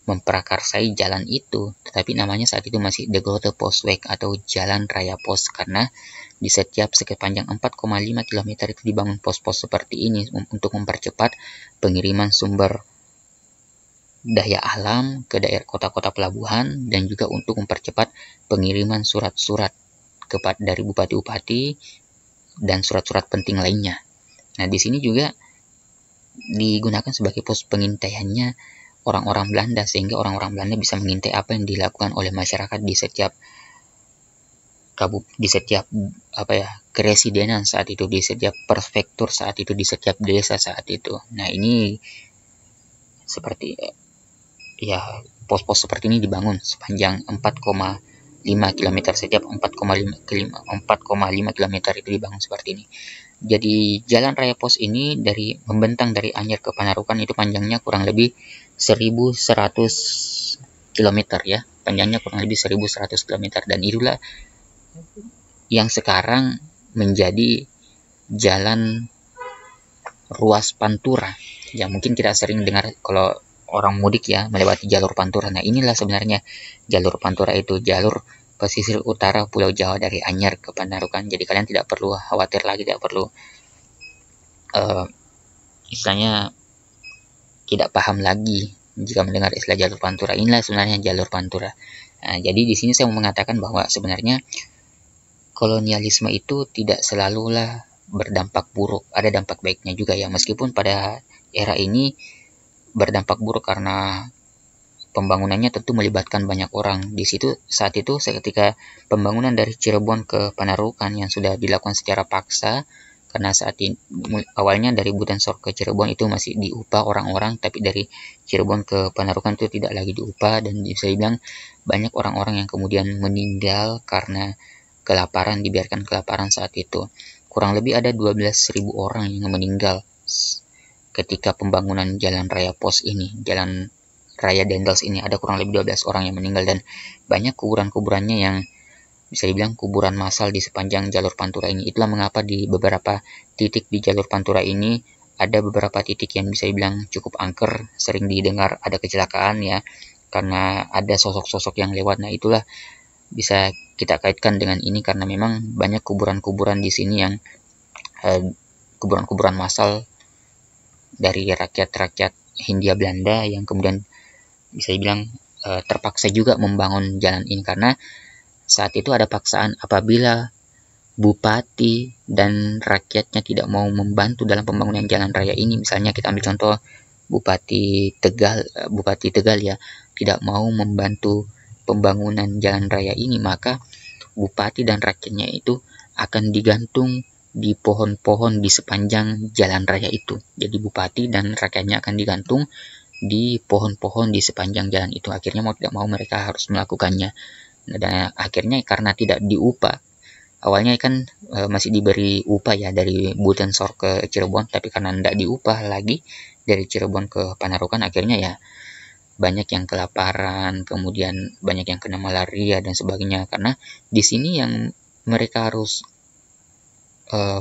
memprakarsai jalan itu, tetapi namanya saat itu masih De Grote Postweg atau Jalan Raya Pos, karena di setiap sepanjang 4,5 km itu dibangun pos-pos seperti ini untuk mempercepat pengiriman sumber daya alam ke daerah kota-kota pelabuhan, dan juga untuk mempercepat pengiriman surat-surat dari bupati-bupati dan surat-surat penting lainnya. Nah, di sini juga digunakan sebagai pos pengintaiannya orang-orang Belanda, sehingga orang-orang Belanda bisa mengintai apa yang dilakukan oleh masyarakat di setiap keresidenan saat itu, di setiap prefektur saat itu, di setiap desa saat itu. Nah, ini seperti ya, pos-pos seperti ini dibangun sepanjang 4,5 km, setiap 4,5 km itu dibangun seperti ini. Jadi Jalan Raya Pos ini membentang dari Anyer ke Panarukan itu panjangnya kurang lebih 1.100 km ya. Panjangnya kurang lebih 1.100 km, dan itulah yang sekarang menjadi jalan ruas Pantura. Ya, mungkin kita sering dengar kalau orang mudik ya melewati jalur Pantura. Nah, inilah sebenarnya jalur Pantura itu, jalur pesisir utara Pulau Jawa dari Anyer ke Panarukan. Jadi kalian tidak perlu khawatir lagi, tidak perlu istilahnya tidak paham lagi jika mendengar istilah jalur Pantura. Inilah sebenarnya jalur Pantura. Nah, jadi di sini saya mau mengatakan bahwa sebenarnya kolonialisme itu tidak selalulah berdampak buruk, ada dampak baiknya juga ya. Meskipun pada era ini berdampak buruk karena pembangunannya tentu melibatkan banyak orang. Di situ saat itu ketika pembangunan dari Cirebon ke Panarukan yang sudah dilakukan secara paksa, karena saat ini awalnya dari Butensor ke Cirebon itu masih diupah orang-orang, tapi dari Cirebon ke Panarukan itu tidak lagi diupah, dan bisa dibilang banyak orang-orang yang kemudian meninggal karena kelaparan, dibiarkan kelaparan saat itu. Kurang lebih ada 12.000 orang yang meninggal ketika pembangunan jalan raya pos ini, jalan raya Dendels ini, ada kurang lebih 12 orang yang meninggal, dan banyak kuburan-kuburannya yang bisa dibilang kuburan massal di sepanjang jalur Pantura ini. Itulah mengapa di beberapa titik di jalur Pantura ini ada beberapa titik yang bisa dibilang cukup angker, sering didengar ada kecelakaan ya, karena ada sosok-sosok yang lewat. Nah, itulah bisa kita kaitkan dengan ini karena memang banyak kuburan-kuburan di sini yang kuburan-kuburan massal dari rakyat-rakyat Hindia Belanda yang kemudian bisa dibilang terpaksa juga membangun jalan ini, karena saat itu ada paksaan apabila bupati dan rakyatnya tidak mau membantu dalam pembangunan jalan raya ini. Misalnya kita ambil contoh Bupati Tegal ya, tidak mau membantu pembangunan jalan raya ini, maka bupati dan rakyatnya itu akan digantung di pohon-pohon di sepanjang jalan raya itu. Jadi bupati dan rakyatnya akan digantung di pohon-pohon di sepanjang jalan itu. Akhirnya mau tidak mau mereka harus melakukannya. Nah, dan akhirnya karena tidak diupah, awalnya kan masih diberi upah ya dari Butensor ke Cirebon, tapi karena tidak diupah lagi dari Cirebon ke Panarukan, akhirnya ya banyak yang kelaparan, kemudian banyak yang kena malaria dan sebagainya. Karena di sini yang mereka harus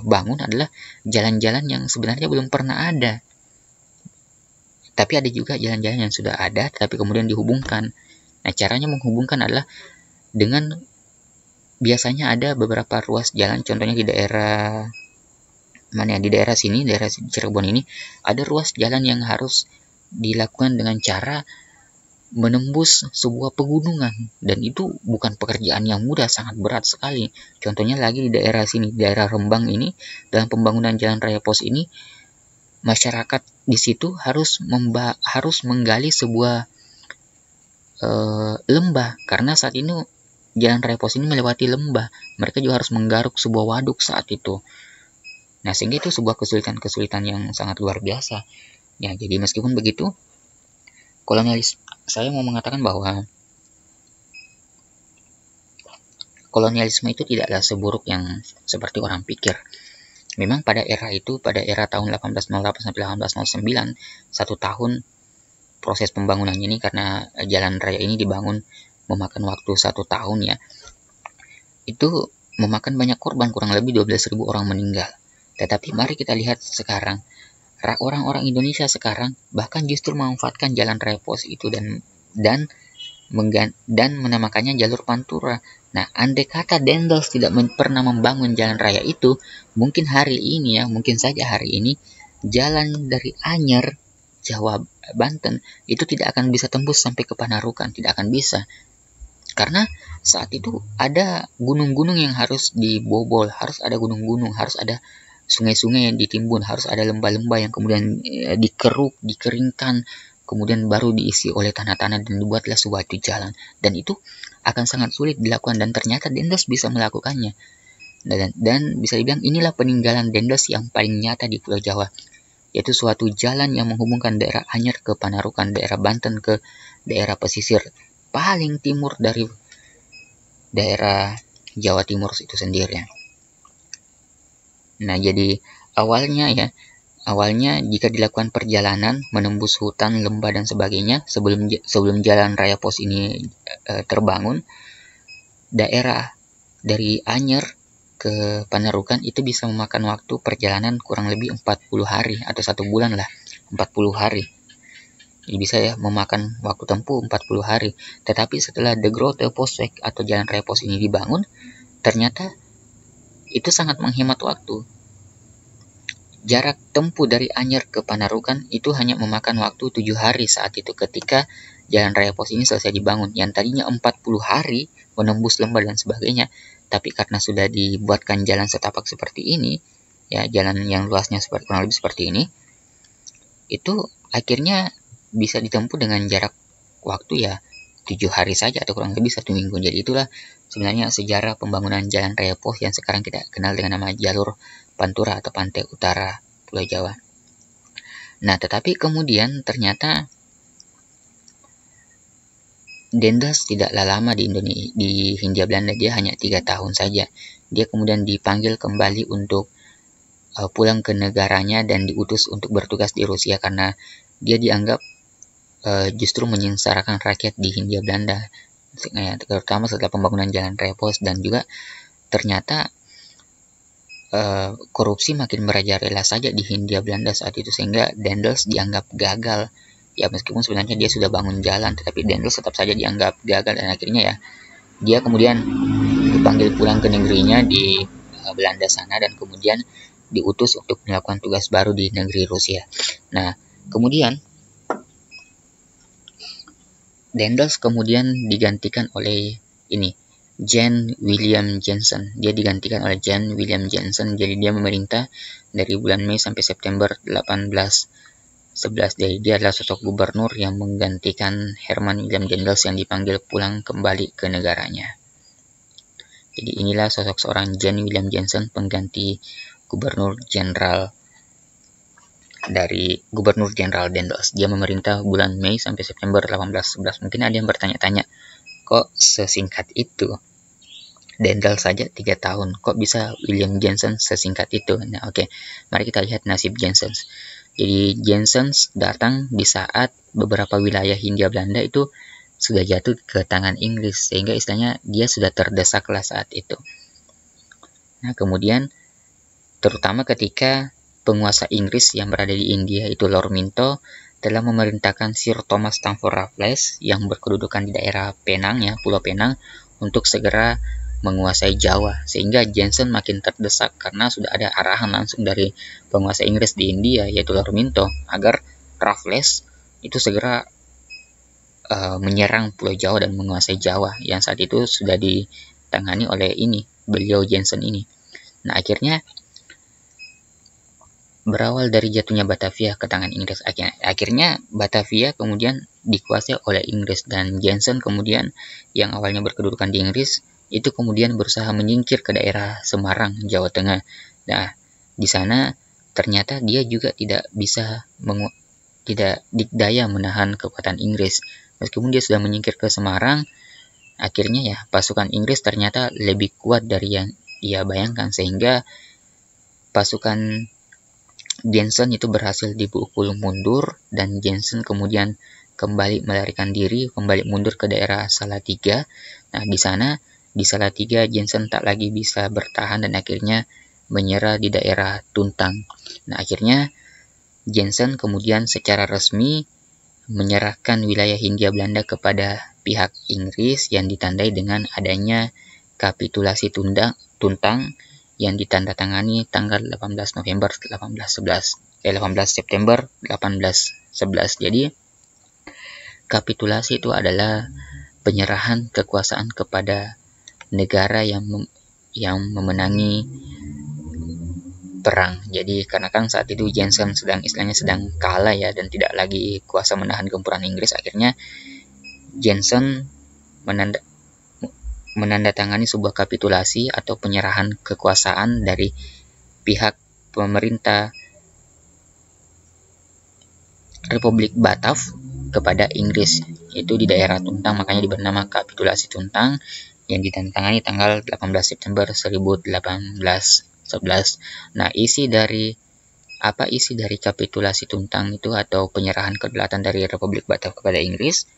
bangun adalah jalan-jalan yang sebenarnya belum pernah ada. Tapi ada juga jalan-jalan yang sudah ada, tapi kemudian dihubungkan. Nah, caranya menghubungkan adalah dengan biasanya ada beberapa ruas jalan, contohnya di daerah mana ya, di daerah sini, daerah Cirebon ini, ada ruas jalan yang harus dilakukan dengan cara menembus sebuah pegunungan, dan itu bukan pekerjaan yang mudah, sangat berat sekali. Contohnya lagi di daerah sini, daerah Rembang ini, dalam pembangunan jalan raya pos ini, masyarakat di situ harus menggali sebuah lembah, karena saat ini jalan raya pos ini melewati lembah. Mereka juga harus menggaruk sebuah waduk saat itu. Nah, sehingga itu sebuah kesulitan-kesulitan yang sangat luar biasa. Ya, jadi meskipun begitu, saya mau mengatakan bahwa kolonialisme itu tidaklah seburuk yang seperti orang pikir. Memang pada era itu, pada era tahun 1808 sampai 1809, 1 tahun proses pembangunan ini, karena jalan raya ini dibangun memakan waktu 1 tahun ya, itu memakan banyak korban, kurang lebih 12.000 orang meninggal. Tetapi mari kita lihat sekarang, orang-orang Indonesia sekarang bahkan justru memanfaatkan jalan raya pos itu dan menamakannya jalur Pantura. Nah, andai kata Dendels tidak pernah membangun jalan raya itu, mungkin hari ini ya, mungkin saja hari ini jalan dari Anyer, Jawa, Banten itu tidak akan bisa tembus sampai ke Panarukan, tidak akan bisa. Karena saat itu ada gunung-gunung yang harus dibobol, harus ada gunung-gunung, harus ada sungai-sungai yang ditimbun, harus ada lembah-lembah yang kemudian dikeruk, dikeringkan, kemudian baru diisi oleh tanah-tanah dan dibuatlah sebuah jalan. Dan itu akan sangat sulit dilakukan, dan ternyata Dendels bisa melakukannya. Dan bisa dibilang inilah peninggalan Dendels yang paling nyata di Pulau Jawa, yaitu suatu jalan yang menghubungkan daerah Anyer ke Panarukan, daerah Banten ke daerah pesisir paling timur dari daerah Jawa Timur itu sendiri. Nah, jadi awalnya jika dilakukan perjalanan menembus hutan, lembah dan sebagainya sebelum jalan raya pos ini terbangun, daerah dari Anyer ke Panarukan itu bisa memakan waktu perjalanan kurang lebih 40 hari atau 1 bulan lah, 40 hari. Jadi bisa ya memakan waktu tempuh 40 hari. Tetapi setelah The Grote Postweg atau jalan raya pos ini dibangun, ternyata itu sangat menghemat waktu. Jarak tempuh dari Anyer ke Panarukan itu hanya memakan waktu 7 hari saat itu ketika jalan raya pos ini selesai dibangun. Yang tadinya 40 hari menembus lembah dan sebagainya, tapi karena sudah dibuatkan jalan setapak seperti ini, ya jalan yang luasnya kurang lebih seperti ini, itu akhirnya bisa ditempuh dengan jarak waktu ya 7 hari saja atau kurang lebih 1 minggu. Jadi itulah sebenarnya sejarah pembangunan jalan raya pos yang sekarang kita kenal dengan nama jalur Pantura atau Pantai Utara Pulau Jawa. Nah, tetapi kemudian ternyata Dendels tidaklah lama di Indonesia, di Hindia Belanda. Dia hanya 3 tahun saja. Dia kemudian dipanggil kembali untuk pulang ke negaranya dan diutus untuk bertugas di Rusia karena dia dianggap justru menyengsarakan rakyat di Hindia Belanda, terutama setelah pembangunan jalan raya pos, dan juga ternyata korupsi makin merajalela saja di Hindia Belanda saat itu, sehingga Dendels dianggap gagal. Ya, meskipun sebenarnya dia sudah bangun jalan, tetapi Dendels tetap saja dianggap gagal, dan akhirnya ya dia kemudian dipanggil pulang ke negerinya di Belanda sana, dan kemudian diutus untuk melakukan tugas baru di negeri Rusia. Nah, kemudian Dendels kemudian digantikan oleh Jan William Jensen. Dia digantikan oleh Jan William Jensen. Jadi dia memerintah dari bulan Mei sampai September 1811. Jadi dia adalah sosok gubernur yang menggantikan Herman William Dendels yang dipanggil pulang kembali ke negaranya. Jadi inilah sosok seorang Jan William Jensen, pengganti Gubernur Jenderal Dendels. Dia memerintah bulan Mei sampai September 1811. Mungkin ada yang bertanya-tanya, kok sesingkat itu? Dendels saja 3 tahun, kok bisa William Jensen sesingkat itu? Nah, oke. Mari kita lihat nasib Jensen. Jadi Jensen datang di saat beberapa wilayah Hindia Belanda itu sudah jatuh ke tangan Inggris, sehingga istilahnya dia sudah terdesaklah saat itu. Nah, kemudian terutama ketika penguasa Inggris yang berada di India itu Lord Minto telah memerintahkan Sir Thomas Stamford Raffles yang berkedudukan di daerah Penang ya, Pulau Penang, untuk segera menguasai Jawa, sehingga Jensen makin terdesak karena sudah ada arahan langsung dari penguasa Inggris di India yaitu Lord Minto agar Raffles itu segera menyerang Pulau Jawa dan menguasai Jawa yang saat itu sudah ditangani oleh beliau Jensen ini. Nah, akhirnya berawal dari jatuhnya Batavia ke tangan Inggris. Akhirnya Batavia kemudian dikuasai oleh Inggris, dan Jensen kemudian yang awalnya berkedudukan di Inggris itu kemudian berusaha menyingkir ke daerah Semarang, Jawa Tengah. Nah, di sana ternyata dia juga tidak dikdaya menahan kekuatan Inggris. Meskipun dia sudah menyingkir ke Semarang, akhirnya ya pasukan Inggris ternyata lebih kuat dari yang ia bayangkan, sehingga pasukan Jensen itu berhasil dipukul mundur, dan Jensen kemudian kembali melarikan diri, kembali mundur ke daerah Salatiga. Nah, di sana di Salatiga Jensen tak lagi bisa bertahan dan akhirnya menyerah di daerah Tuntang. Nah, akhirnya Jensen kemudian secara resmi menyerahkan wilayah Hindia Belanda kepada pihak Inggris yang ditandai dengan adanya kapitulasi Tuntang yang ditandatangani tanggal 18 September 1811. Jadi kapitulasi itu adalah penyerahan kekuasaan kepada negara yang memenangi perang. Jadi karena kan saat itu Jensen sedang kalah ya, dan tidak lagi kuasa menahan gempuran Inggris, akhirnya Jensen menandatangani sebuah kapitulasi atau penyerahan kekuasaan dari pihak pemerintah Republik Batav kepada Inggris, itu di daerah Tuntang. Makanya diberi nama kapitulasi Tuntang yang ditandatangani tanggal 18 September 1811. Nah, isi dari kapitulasi Tuntang itu atau penyerahan kedaulatan dari Republik Batav kepada Inggris?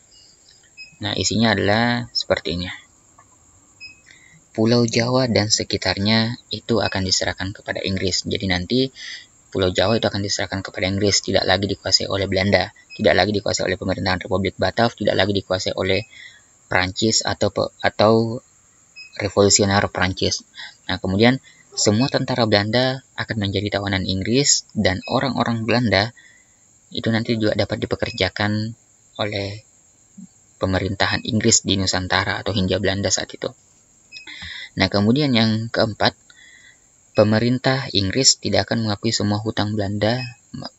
Nah, isinya adalah seperti ini. Pulau Jawa dan sekitarnya itu akan diserahkan kepada Inggris. Jadi nanti Pulau Jawa itu akan diserahkan kepada Inggris, tidak lagi dikuasai oleh Belanda, tidak lagi dikuasai oleh pemerintahan Republik Batav, tidak lagi dikuasai oleh Prancis atau revolusioner Prancis. Nah, kemudian semua tentara Belanda akan menjadi tawanan Inggris, dan orang-orang Belanda itu nanti juga dapat dipekerjakan oleh pemerintahan Inggris di Nusantara atau Hindia Belanda saat itu. Nah, kemudian yang keempat, pemerintah Inggris tidak akan mengakui semua hutang Belanda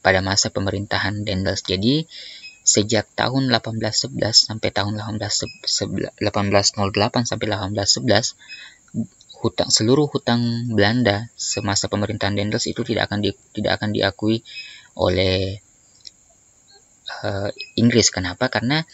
pada masa pemerintahan Dendels. Jadi sejak tahun 1811 sampai tahun 1808 sampai 1811, seluruh hutang Belanda semasa pemerintahan Daendels itu tidak akan diakui oleh Inggris. Kenapa? Karena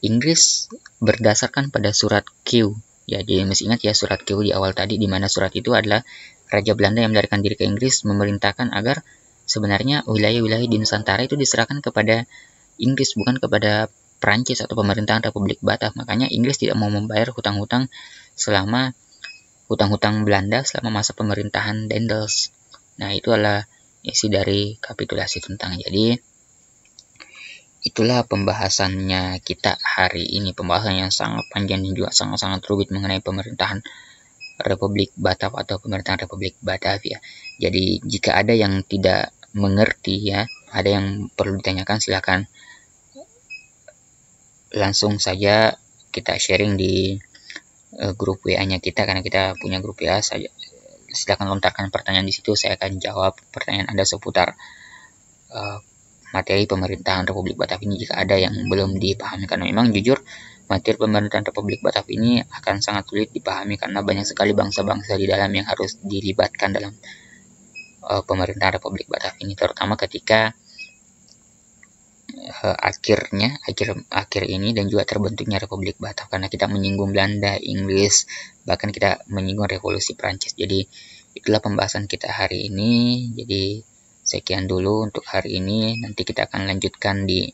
Inggris berdasarkan pada surat Q. Ya, jadi masih ingat ya surat Q di awal tadi, di mana surat itu adalah Raja Belanda yang melarikan diri ke Inggris memerintahkan agar sebenarnya wilayah-wilayah di Nusantara itu diserahkan kepada Inggris, bukan kepada Prancis atau pemerintahan Republik Batak. Makanya Inggris tidak mau membayar hutang-hutang Belanda selama masa pemerintahan Daendels. Nah, itu adalah isi dari kapitulasi tentang. Jadi itulah pembahasannya kita hari ini, pembahasan yang sangat panjang dan juga sangat-sangat rumit mengenai pemerintahan Republik Batak atau pemerintahan Republik Batavia. Jadi jika ada yang tidak mengerti ya, ada yang perlu ditanyakan, silakan langsung saja kita sharing di grup WA-nya kita, karena kita punya grup WA saja. Silakan lontarkan pertanyaan di situ, saya akan jawab pertanyaan Anda seputar materi pemerintahan Republik Batak ini jika ada yang belum dipahami. Karena memang jujur materi pemerintahan Republik Batak ini akan sangat sulit dipahami karena banyak sekali bangsa-bangsa di dalam yang harus dilibatkan dalam pemerintahan Republik Batak ini, terutama ketika akhir ini dan juga terbentuknya Republik Batak, karena kita menyinggung Belanda, Inggris, bahkan kita menyinggung Revolusi Prancis. Jadi itulah pembahasan kita hari ini. Jadi sekian dulu untuk hari ini, nanti kita akan lanjutkan di